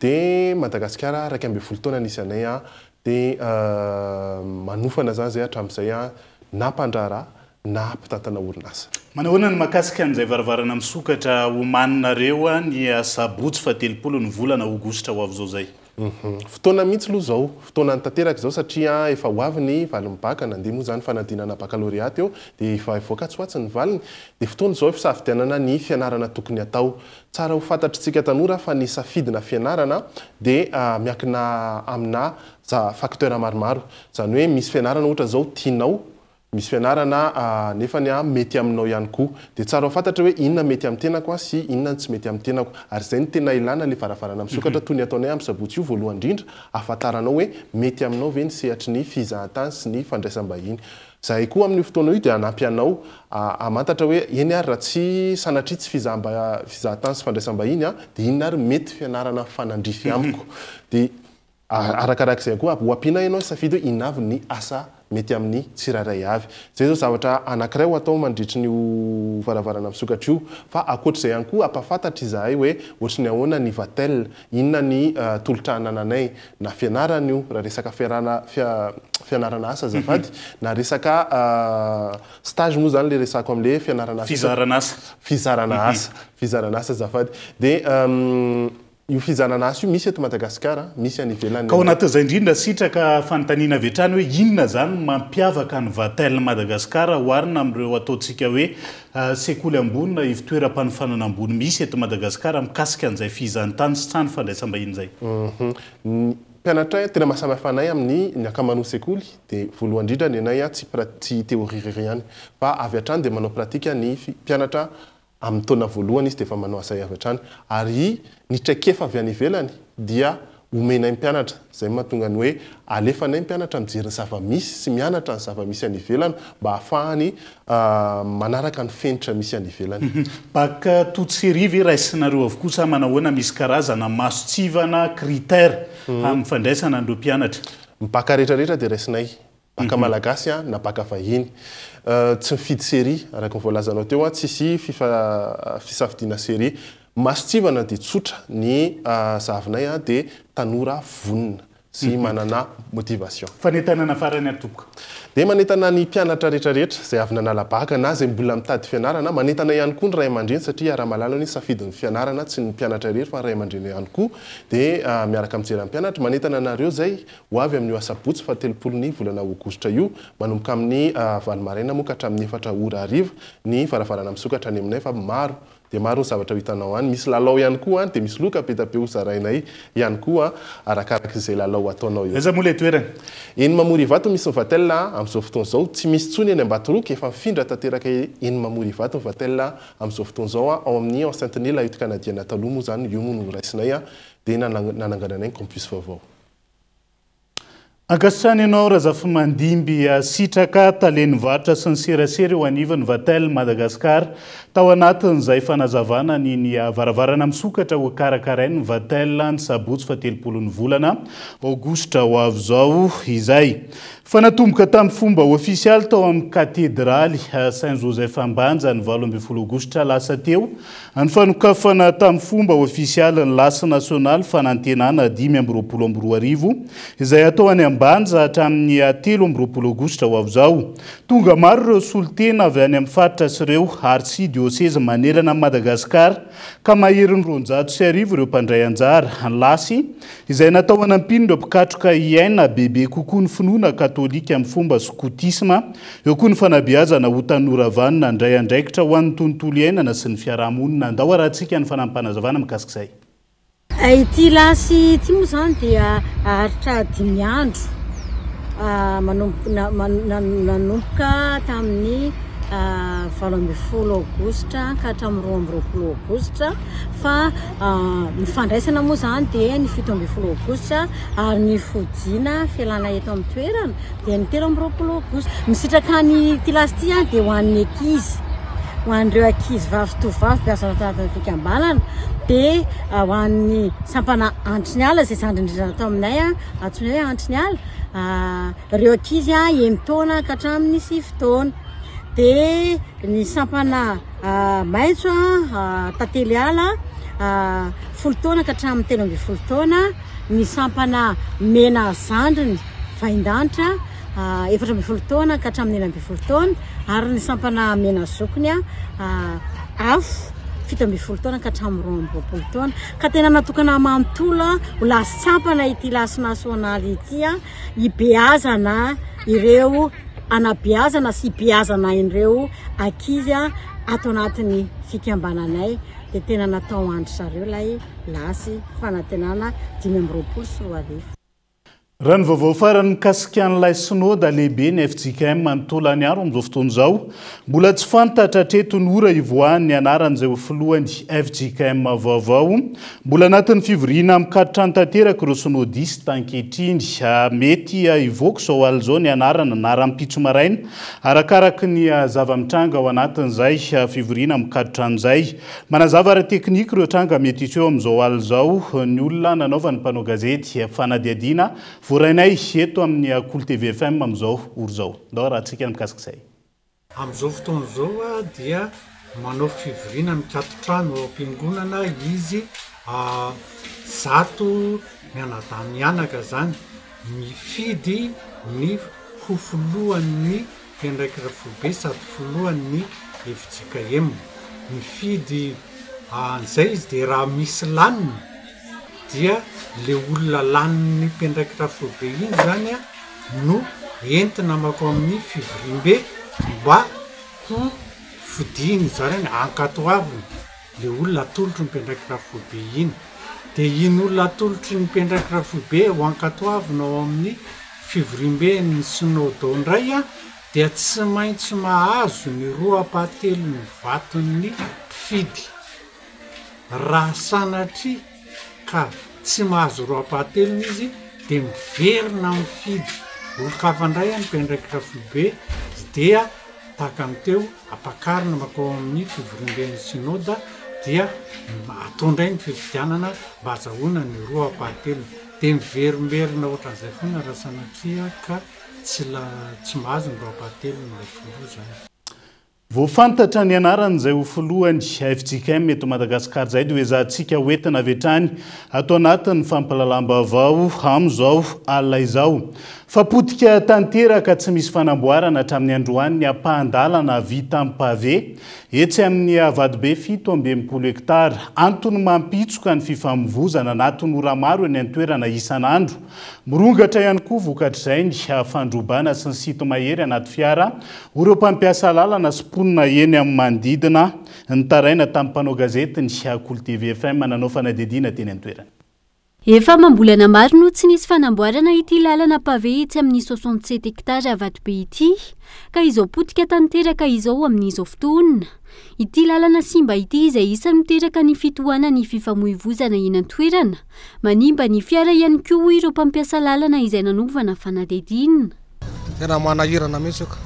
dia Madagasikara 12 taona nisy anay dia manofana zany zay hatramin'izay na mpandraharaha na mpitantana orinasa manahoana ny makasika an'izay varavarana misokatra homaninareo ny sabotsy fa 30 ny volana aogositra ho avy izao zay fotoana mihitsy aloha zao fotoana ny tanteraka zao satria efa ho avy ny valym-baka nandeha moa zany fanadinana baccalauréat eo dia efa ivoaka tsy hoatsy ny valiny dia fotoana zao fisafidianana ny fianarana tokony atao tsara ho fantatritsika tanora fa ny safidina fianarana dia miankina amina facteur maromaro zany hoe misy fianarana ohatra zao tianao misy fianarana nefa ny mety aminao ihany koa dia tsara ho fantatra hoe inona mety amin'ny tenako sy inona tsy mety amin'ny tenako ary zay ny tena ilana le varavarana misokatra toy ny ataonay amin'ny sabotsy io voalohany indrindra ahafantaranao hoe mety aminao ve ny sehatry ny fizahan-tany sy ny fandraisam-bahiny zay koa amin'ny fotoana io dia anampy anao amantatra hoe eny ary raha tsy sanatria tsy fizahan-tany sy fandraisam-bahiny dia inona ary mety fianarana fanandrify amiko dia arakarak'izay koa ho ampiana ianao safidy hoe inona avy ny asa mety amin'ny tsiraray avy zay zao zavatra anankiray ho atao mandritry ny varavarana misokatra io fa akoatr'izay ihany koa ampafantatra izahay hoe ohatry ny ahoana ny vatel inona ny tolotra anananay na fianarana io raha resaka fianarana asa zafady na resaka stage moa zany le resako amin'le fianarana fizarana asa zafady dia io fizarana asa io misy eto Madagasikara misy any ivelany ka ao anatin'izay indrindra sitraka fanontaniana avy hatrany hoe inona zany mampiavaka ny vatel Madagasikara hoarina amin'ireo ataontsika hoe sekoly ambony na ivitoeram-panofanana ambony misy eto Madagasikara mikasika an'izay fizahan-tany sy trano fandraisam-bahiny zay mpianatra tena mahasamihafa anay amin'ny ankamaroan'ny sekoly dia voalohany indrindra ny anay tsy théorie ihany fa avy hatrany dia manao pratika ny mpianatra amin'ny taona voalohany izy dia efa manao asa avy hatrany ary ny traikefa avy any ivelany dia omenay mpianatra zay mahatonga ny hoe alefanay mpianatra mijery ny zava-misy sy mianatra ny zava-misy any ivelany mba ahafahany manaraka ny fenitra misy any ivelany baka totserive raisinareo avokoa sa manahoana misy karazana masotsivana critère amin'ny fandraisana an'ireo mpianatra mibaka rehetrarehetra dia raisinay baka malagasy na baka vahiny tsy mifidy série araka ny voalazanao teo tsisy fisafidiana série masotsivana dia tsotra ny zavinay dia tanora vonina sy manana motivation fanentanana farany atoboka dia manentana ny mpianatra rehetrarehetra zay avy nanalabaka na zay mbola mitady fianarana manentana ihany koa ny ray aman-dreny satria raha malala ny safidin'ny fianarana tsy ny mpianatra rehetra fa ray aman-dreny ihany koa dia miaraka mijery mpianatra manentana anareo zay ho avy amin'ny asabotsy fa 30 volana aogositra io manomboka amin'ny valomaraina moa ka hatramin'ny 4 ora hariva ny varavarana misokatra any aminay fa maro dia maro ny zavatra hitanao any misy lalao ihany koa any dia misy loka petape zarainay ihany koa arakarak'izay lalao ataonao io aiza moa le toerana eny mamory vato misy ny vatel amin'izao fotoana izao tsy misy tsony eny Ambatoroky efa mifindra tanteraka eny mamory vato ny vatel amin'izao fotoana izao ao amin'ny enceinte-ny la canadienne taloha moa zany io moa no raisinay dia nanangananay campus vaovao ankasitrany ianao raha zafy mandimby sitraka taleny varotra sy ny serasera eo anivany vatel Madagasikara tao anatin'izay fanazavana ny varavarana misokatra ho karakarainy vatel ny sabotsy fa 30 ny volana aogositra ho avy izao izay fanatomboka tamin'ny fomba ofisialy tao amin'ny katedraly Saint Joseph Ambanja ny 12 aogositra lasa teo ny fanokafana tamin'ny fomba ofisialy ny lasa nasionaly fanantenana 5 izay atao any Ambanja hatramin'ny 13 Aogositra ho avy izao. Tonga maro ireo solitena avy any amin'ny faritra sy ireo archidiocèse manerana Madagasikara ka maherin'ny 209 ireo mpandray anjara lasy izay natao hanampiny ireo mpikatroka iaina bebe kokoa ny finoana katolika amin'ny fomba skotisma, eo koa ny fanabeazana ho tanora vanina andray andraikitra ho an'ny tontolo iainana sy ny fiarahamonina. Andao arahantsika ny fanampanazavana mikasika izay. Ity lasy ity moa zany dia haritra 5 andro nanomboka tamin'ny 20 Aogositra ka hatramin'ny 20 Aogositra fa ny fandraisana moa zany dia ny 17 Aogositra ary ny fodiana fialana eto amin'ny toerana dia ny 13 Aogositra. Misitraka ny ity lasy ity dia ho an'ny ankizy, ho an'ireo ankizy vavy tovavy mpiasa tanatin'ny fikambanana dia ho an'ny sampana andriny ala izay zandry indrindra natao aminay antsoina hoe andriny ala, ireo ankizy emitaona ka hatramin'ny 9 taona, dia ny sampana maitso tantely ala 10 taona ka hatramin'ny 13 taona, ny sampana mena zandriny vaindanitra 14 taona ka hatramin'ny 11 taona, ary ny sampana mena zokiny afo 17 taona ka hatramin'ny 20 taona. Ka tena natokana manontolo ho lasy sampana ity lasy nasionaly ity hibeazana ireo anabeazana sy hibeazana ireo ankizy ato anatin'ny fikambananay, dia tena natao andry zareo ilay lasy fanantenana 20 sy 20. Raha ny vaovao farany mikasika an'ilay synôda lehibe ny FJKM manontolo any aro amin'izao fotoana izao, mbola tsy fantatra hatreto ny ora ivoahan'ny anaran'izay ho filohan'ny FJKM vaovao. Mbola anatin'ny fivoriana mikatotra ny tanteraka ireo synôdista ankehitriny, mety ivoaka izao alina izao ny anarana anaram-pitso maraina arakaraka ny zava-mitranga ao anatin'izay fivoriana mikatotra an'izay. Manazava ara-teknika ireo tranga mety hiseo amin'izao alina izao ny olona nanaova ny mpanao gazety fanadiadiana voarainay eto amin'ny Cool TV FM amin'izao oro izao. Ndao rahantsika ny mikasika izay. Amin'izao fotoana izao dia manao fivoriana mikatotrano am-piangonana izy 100 mianadahy zany mifidy ny ho filohan'ny mpiandraikitra foibe sady filohan'ny FJKM. Mifidy an'izay izy dia raha misy laniny dia le olona laniny mpiandraikitra foibe iny zany no entina makao amin'ny fivoriam-be mba ho fidiny zareny ankatoaviny le olona atolotry ny mpiandraikitra foibe iny. Dia iny olona atolotry ny mpiandraikitra foibe ho ankatoavina ao amin'ny fivoriam-be ny synôda indray dia tsy maintsy mahazo ny roapatelo ny vaton'ny mpifidy. Raha sanatria ka tsy mahazo roapatelo izy dia miverina mifidy olon-kafandray ny mpiandraikitra foibe dia tahaka amin'teo ampakarina makao amin'ny fivoriam-ben'ny synôda dia atondray ny fifidianana mba azahoana ny roapatelo, dia miverimberina ohatran'izay foana raha sanatria ka tsy mahazo ny roapatelo ny filoha zany. Voafantatra ny anaran'izay ho filohan'ny FJKM eto Madagasikara izay dia hoezahantsika hoentina avy hatrany atao anatin'ny fampahalalam-baovao amin'izao alina izao. Fapotika tanteraka tsy misy fanamboarana hatramin'ny androany ny ampahandalana vita amin'ny pavé etsy amin'ny Vatobe 7 hektara. Antony mampitsoka ny fifamoivoizana na tanora maro eny an-toerana isan'andro. Mirongatra ihany koa vokatr'izay ny fandrobana sy ny sito mahery anaty fiara ireo mpampiasa lalana sy mponina eny amin'ny manodidina. Ny taraina tamin'ny mpanao gazety ny Cool TV FM nanao fanadihadiana teny an-toerana. Efa mambolana maro no tsy nisy fanamboarana ity lalana pavé etsy amin'ny 67 hektara Vatobe ity, ka izao potika tanteraka izao amin'izao fotoana. Ity lalana simba ity izay isan'ny miteraka ny fitohanan'ny fifamoivoizana eny an-toerana, manimba ny fiara ihany koa ireo mpampiasa lalana izay nanovana fanadihadiana. Tena manahirana mihitsy ka.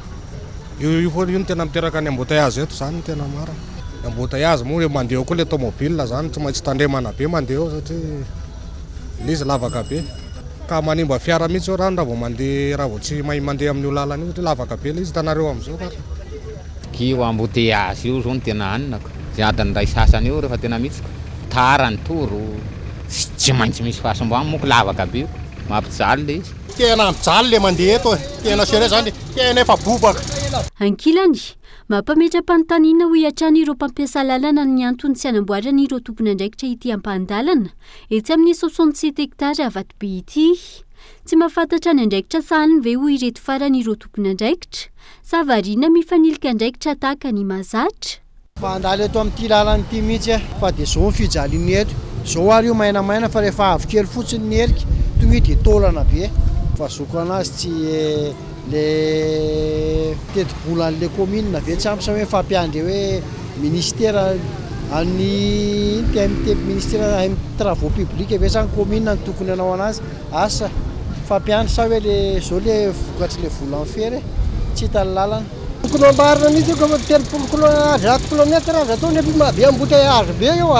Io foana io tena miteraka ny embouteillage eto zany tena marina. Embouteillage moa mandeha koa le tomobile zany tsy maintsy tandremana be mandeha satria izy lavaka be ka manimba fiara mihitsy raha vao mandeha raha vao tsy mahay mandeha amin'io lalana io satria lavaka be izy tanareo amin'izao ka. Io embouteillage io zao no tena anonako. Izay adiny ray sasany eo rehefa tena mihitsy tara ny toro tsy maintsy misy fahasamboana moa lavaka be mampijaly le izy. tena mijaly le mandeha eto tena sere zany tena efa bobaka ankilany mampametra-panontaniana ho iatrany ireo mpampiasa lalana ny antony tsy hanamboarana ireo tompona andraikitra ity ampanindalana etsy amin'ny 67 hektara Avatobe ity tsy mahafantatra ny andraikitra sahany ve ho ireto farany ireo tompona andraikitra sa variana mifanilika andraikitra tahaka ny mahazatra fandaly eto amin'ity lalana ity mihitsy fa dia zao ny fijaliany eto zao ary io mainamaina fa rehefa avy kely fotsiny ny herika tonga dia taolana be fa zoko anazy tsy le teti-bolan'le commune ve tsy ampy sa hoe fampiandre hoe ministère any ministère travaux publics ve sa ny commune ny tokony anao anazy asa fampiandry sa hoe le zao le vokatry le volan fery tsy hita ny lalana tokony ambarina mihitsy ko 30 kilomètre aza atao nefa mahabe embouteillage be eo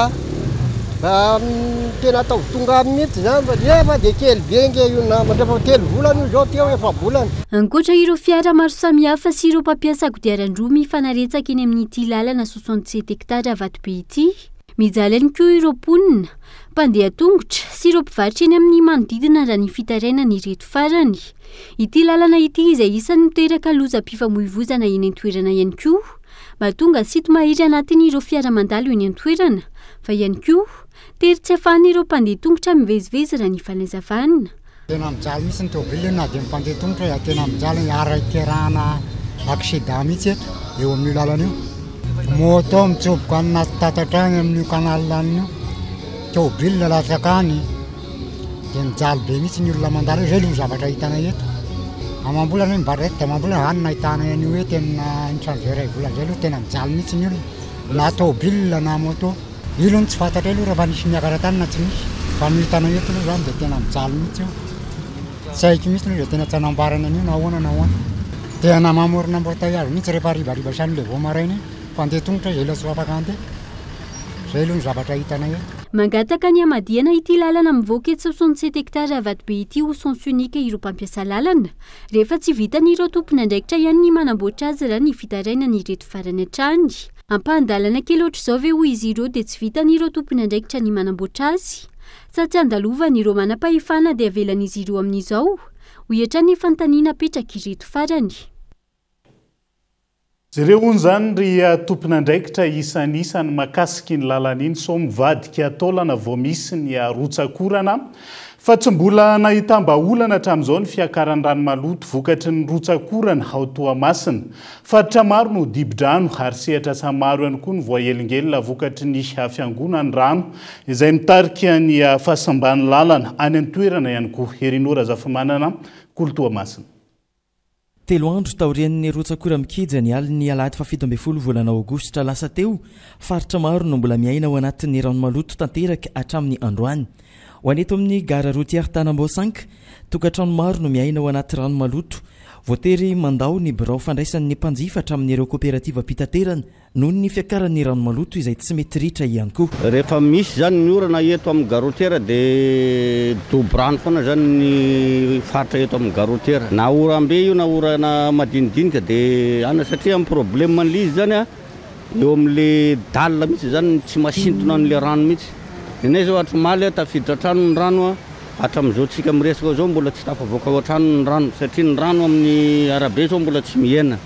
tena atao tonga mihitsy zany nefa dia kely be nge io namandrefa telo volana io zao teo efa volana ankoatra ireo fiara maro samihafa sy ireo mpampiasa kodiaran-droa mifanaretsaka eny amin'ity lalana 67 hektara Avatobe ity mijaly ihany koa ireo mponina mpandeha tongotra sy ireo mpivarotra eny amin'ny manodidina raha ny fitarainana ireto farany ity lalana ity izay isan'ny miteraka lozam-pifamoivoizana eny an-toerana ihany koa mahatonga sito mahiry anatiny ireo fiara mandalo eny an-toerana fa ihany koa tery tsy ahafahana ireo mpandeha tongotra mivezivezy raha ny fanazavana tena mijaly mihitsy ny tômôbily na dia mpandeha tongotra tena mijaly ara-iterahana accident mihitsy eto eo amin'io lalana io moto mitsoboka ana tatatra any amin'io canal io tômôbily latsakany dia mijaly be mihitsy ny olona mandalo zay lo zavatra hitana eto amam-bolana hoe mibatra eto dia amam-bolana hanina hitana an'io hoe tena intranger volana zay aloha tena mijaly mihitsy ny olona na tômôbily na moto io aloha tsy fantatra aloha raha fa nisy miakaratany na tsy misy fa mitana eto aloha zany dia tena mijaly mihitsy io tsy haiko mihitsy aloha dia tena tsy hanambarana an'io na ahoana na ahoana tena mamorona embouteillage mihitsy rehefa ribariba sany le vao maraina mpandeha tongotra zay la tsy afaka andeha zay aloha ny zavatra hitana eto mangataka ny amadiana ity lalana mivoaka eto 67 hektara Avatobe ity ho sens unique ireo mpampiasa lalana rehefa tsy vitan'ireo tompona andraikitra ihany ny manamboatra azy raha ny fitarainana ireto farany hatrany ampanindalana kely oatra izao ve hoy izy ireo dia tsy vitan'ireo tompona andraikitra ny manamboatra azy sa tsy andalovan'ireo manam-pahefana dia avelan'izy ireo amin'izao ho iatrany fanontaniana petraka ireto farany zareo hono zany ry tompona andraikitra isan'isany makasiky ny lalana iny so mivadika taolana vao misy ny rotsakorana fa tsy mbola nahitamba-olana hatramin'izao ny fiakaran'ny ranomaloto vokatry ny rotsakorana ao Toamasina faritra maro no dibo-drano ary sehatra sa maro ihany koa no voahelingelina vokatry ny fiangonany rano izay mitarika ny fahasambany lalana any an-toerana ihany koa Erinora Zafimanana kolo Toamasina telo andro taorian'ny rotsakora mikija ny aliny alahady fa 17 volana aogositra lasa teo faritra maro no mbola miaina ao anatin'ny ranomaloto tanteraka hatramin'ny androany ho aneto amin'ny gara routière Tanamboasanka tokantrano maro no miaina ao anaty ranomaloto voatery mandao ny birao fandraisan'ny mpanjifa hatramin'ireo coopérative pitaterana noho ny fiakaran'ny ranomaloto izay tsy mety ritra ihany koa rehefa misy zany ny orana eto amin'ny garotiera dia dobrano foana zany ny faritra eto amin'ny garotiera na orambe io na orana madinidinika dia ana satria amin'ny problème an'le izy zany eo amin'le dalina mihitsy zany tsy masintona n'le rano mihitsy inay zao atromaly tafiditra trano ny rano hatramin'izao tsika miresaka zao mbola tsy tafavoaka ao trano ny rano satria ny rano amin'ny arabe zao mbola tsy mihena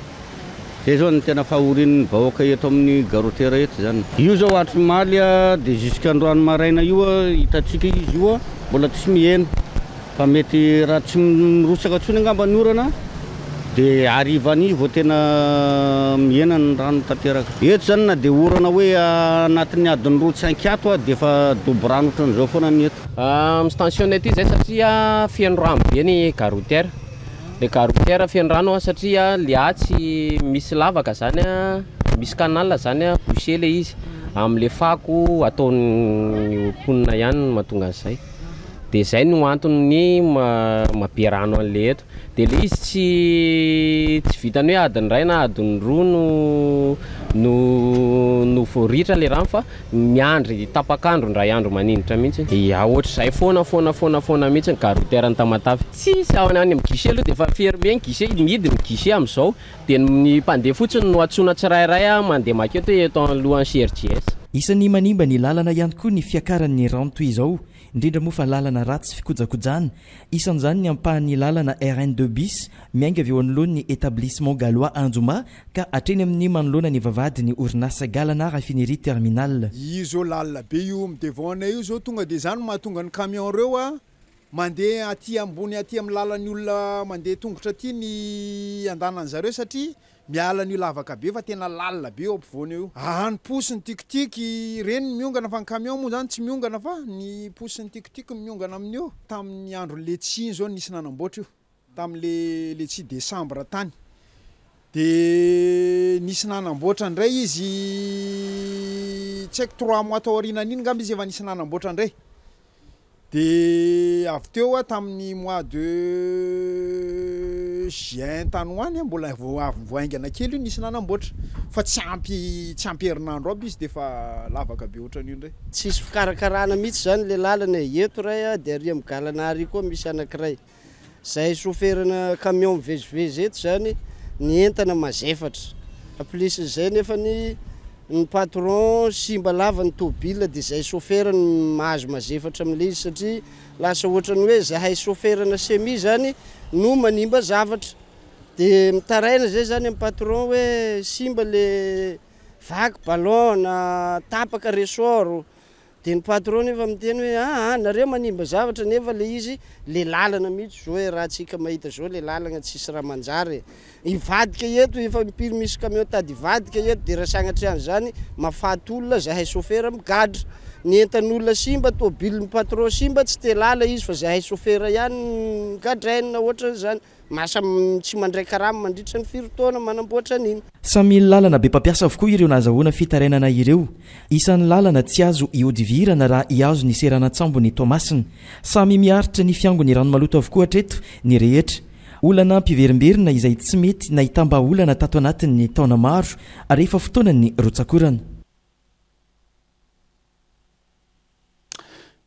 zay zao ny tena fahorin'ny vahoaka eto amin'ny garotiera eto zany io zao atromaly dia jusqu'androany maraina io hitatsika izy io mbola tsy mihena fa mety raha tsy mirosaka tsony angamba ny orana dia arivany vao tena mihena ny rano tanteraka eto zany na dia orana hoe anatin'ny adiny roa tsy ankiato dia efa dobo-rano ohatran'izao foana ny eto amin'ny stansione ity zay satria fiano rano be ny garotiera le garotiera fiano rano satria le atsy misy lavaka zany misy canal zany bouché le izy amin'le fako ataon'ny mponina ihany mahatonga an'izay dia zay no antony mabe rano an'le eto dia le izy tsy vitany hoe adiny ray na adiny roa no voaritra le rano fa miandry tapakandro ndray andro maninitra mihitsy ohatr'izay foana mihitsy ny garotiera ny Tamatavy tsisy ao any amin'ny guichet aloha dia efa fermé ny guichet mihidy ny guichet amin'izao dia ny mpandeha fotsiny no atsona tsirairay mandeha maketo eto alohan'ny CRJS isan'ny manimba ny lalana ihany koa ny fiakaran'ny rano toy izao indrindra moa fa lalana ratsy fikojakojana isan'izany ny ampahan'ny lalana RN2 bis miainga avy eo anolohan'ny établissement gallois Anjoma ka hatreny amin'ny manoloana ny vavadiny orinasa galana raffinerie terminal. Izo lalina be io midevona io zao tonga de zany mahatonga ny camion reo a mandeha aty ambony aty amin'ny lalan'ny olona mandeha tongotra aty ny andanany zareo satria miala ny lavaka be fa tena lalina be eo ampovoany eo. Ny posiny tikitiky reny miongana fa ny camion moa zany tsy miongana fa ny posiny tikitiky miongana amin'io tamin'ny andro letsi zao nisy nanamboatra io tamin'le letsi décembre tany de nisy nanamboatra ndray izy tsy haiko 3 mois tao aorianany iny ngamba izy efa nisy nanamboatra ndray de avy teo tamin'ny mois de juin tany hoany mbola voaingana kely io nisy nanamboatra fa tsy ampy herinandro aby izy de fa lavaka be ohatran'io ndray. Tsisy fikarakarana mihitsy zany le lalana eto ray de ary amin'ny galanary koa misy anankiray zay soferana camion mivezivezy eto zany ny entana mazefatra plus zay nefa ny patron simba lava ny tobile de zay soferany mahazo mazefatra amin'le izy satria lasa ohatrany hoe zahay soferana semi zany no manimba zavatra de mitaraina zay zany amin'ny patron hoe simba le vaky ballon na tapaka ressort de ny patron nefa miteny hoe nareo manimba zavatra nefa le izy le lalana mihitsy zao hoe raha tsika mahita zao le lalana tsisy raha manjary ivadika eto efa mipily misy camion tady ivadika eto de raha sagnatria an'izany mahafaty olona zahay chauffeur migadra ny entan'olona simba tobile ny patron simba tsy te lala izy fa zahay chauffeur ihany gadraina ohatra zany masa tsy mandray karama mandritra ny firotaona manamboatra an'iny. Samy lalana be mpampiasa avokoa ireo nahazahoana fitarainana ireo. Isan'ny lalana tsy azo iodivirana raha iazo ny seranatsambo ny Tomasina. Samy miaritra ny fiangony rano maloto avokoa hatreto ny rehetra. Olana mpiverimberina izay tsy mety na hitambaolana tato anatin'ny taona maro ary efa fotoanany rotsakorana.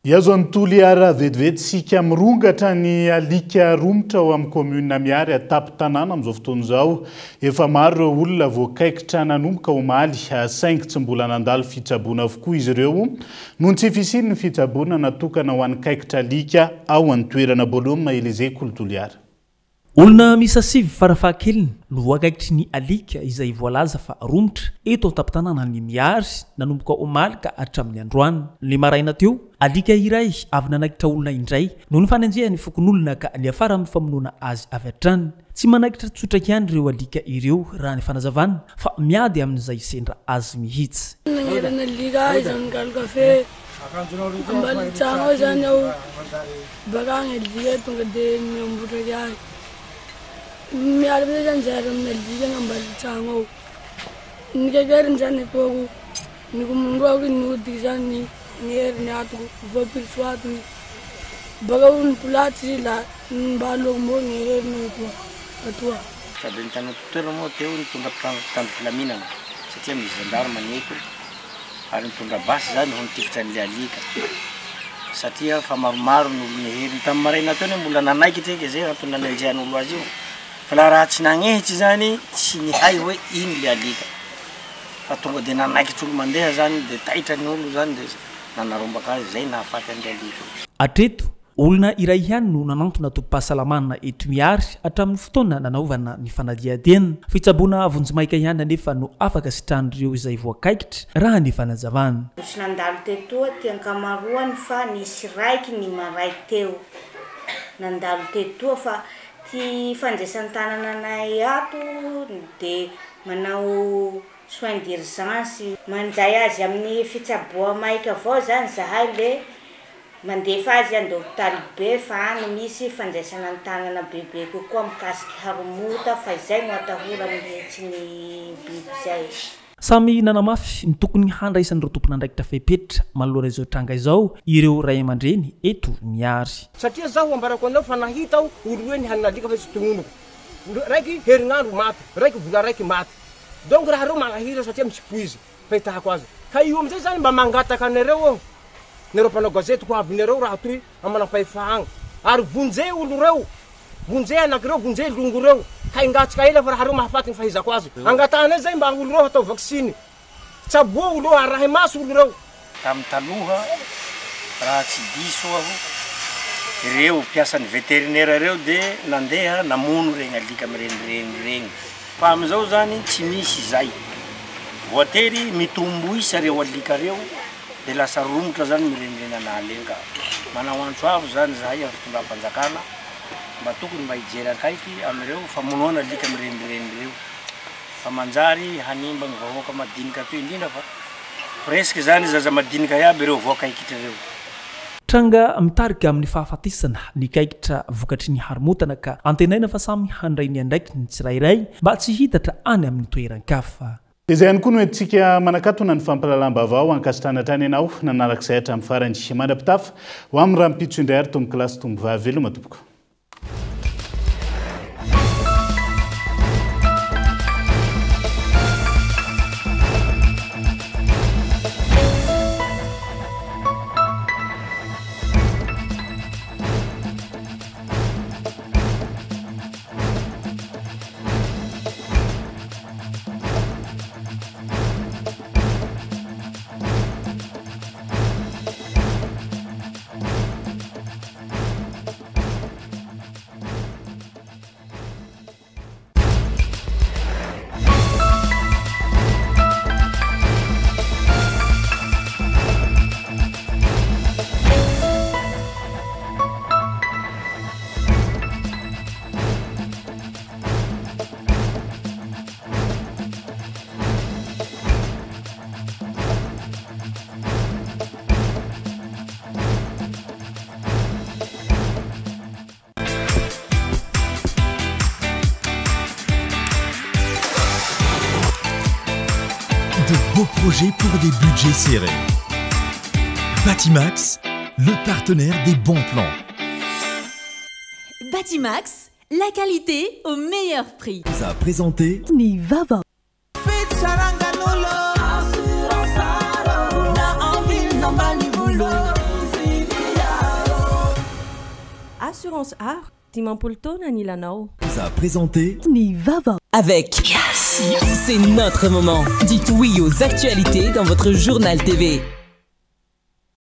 Iazo Antoliara vetivety sika mirongatra ny alika romotra ao amin'ny commune Miary atapy tanàna amin'izao fotoana izao. Efa maro ireo olona voakaikitra nanomboka omaly saingy tsy mbola nandalo fitsaboana avokoa izy ireo noho tsy fisiny ny fitsaboana natokana ho an'ny kaikitra alika ao amin'ny toerana Boloma Elizé Kolotoliara. Olona misa sivy farafahakeliny no voakaikitry ny alika izay voalaza fa romotra eto taptanana ny Miary nanomboka omaly ka hatramin'ny androany. Ny maraina teo alika iray avy nanaikitra olona indray no ny fanenjehany fokon'olona ka niafara amin'ny famonoana azy avy hatrany. Tsy manaikitra tsotraka ihany ireo alika ireo raha ny fanazavana fa miady amin'izay sendra azy mihitsy. Nangerana alika izany kafe ambali tsanga zany ao baka ny alika tonga de miambotraka azy. Miala vile zany zay amin'ny alika ambali tsanga ao. Nikekeriny zany atoko nikumundwako nudi zany ngeri nyatu vapil swatu baga un pulati la mbalo mo ngeri nutu atua sabe ntana tutelo mo teori tunda tan flamina setia mizandar maneko ari tunda bas zany hon tiftan le alika satia fa maromaro no ngeri tamaraina tone mbola nanaiky teke zay atuna lenjano loazio fala raha tsy nagnehitsy zany tsy ni hay hoe ino le alika fa tonga de nanaiky tsolo mandeha zany de taitra ny olo zany de nanarombaka azy zay nahafaty an'le alika. Atreto olona iray ihany no nanantona tobim-pahasalamana eto Miary hatramin'ny fotoana nanaovana ny fanadihadiana. Fitsaboana vonjimaika ihany nefa no afaka sitran'ireo izay voakaikitra raha ny fanazavana. Tsy nandalo tetoa ty ankamaroany fa nisy raiky ny maraiky teo nandalo tetoa fa ty fandraisan-tanananay ato de manao soin d'urgence manjay azy amin'ny fitsaboa maika avao zany zahay le mandefa azy an-dôpitaly be fa any misy fandraisana an-tanana bebe kokoa mikasiky haromota fa izay no atahora mihitsy ny biby zay. Samy nanamafy ny tokony handraisan'ireo tompon'andraikitra fepetra manoloana izao tranga izao ireo ray aman-dreny eto Miary. Satria zaho ambarako anao fa nahita aho olo hoe nihanina alika fa tsy tognonoko. Raiky herinandro maty, raiky vola raiky maty. Donc raha reo manahira satria mitsipoizy fahitako azy. Ka io amizay zany mba mangataka anareo nereo mpanao gazety ko avinareo raha toy amanam-pahefahagna. Ary vonjey olo reo, vonjey anakireo, vonjey longo reo. Ka ingatsika ela fa raha reo mahafaty ny fahizako azy. Angatana zay mba olo reo atao vaksiny. Tsaboa olo arahy maso olo reo. Tam taloha raha tsy diso aho ireo mpiasan'ny vétérinaire reo dia nandeha namono regny alika mirenireny regny fa amizao zany tsy misy izay voatery mitombo isa reo alika reo dia lasa romotra zany mirenireny analy eny ka manao antso avo zany zahay amin'ny fitondram-panjakana mba tokony mba hijery akaiky amireo famonoana alika mirenireny reo fa manjary hanimba ny vahoaka madinika toy indrindra fa presque zany zaza madinika iaby ireo voakaikitra reo tranga mitarika amin'ny fahafatesana ny kaikitra vokatry ny haromontana ka antenaina fa samy handray ny andraiky ny tsirairay mba tsy hitatra any amin'ny toeran-kafa izay ihany koa no entsika manakatona ny fampalalam-baovao ankasitrana trany ianao nanarak'izay hatramin'ny farany mandra-pitafa ho amin'ny raha mipitso indray ary tombo kilasy tombo vavy veloma tompoko Beaux projets pour des budgets serrés. Batimax, le partenaire des bons plans. Batimax, la qualité au meilleur prix. Ça a présenté Nivava. Assurance Art, Timampolto Nanilanao. Ça a présenté Nivava. Avec Yassi, c'est notre moment. Dites oui aux actualités dans votre journal TV.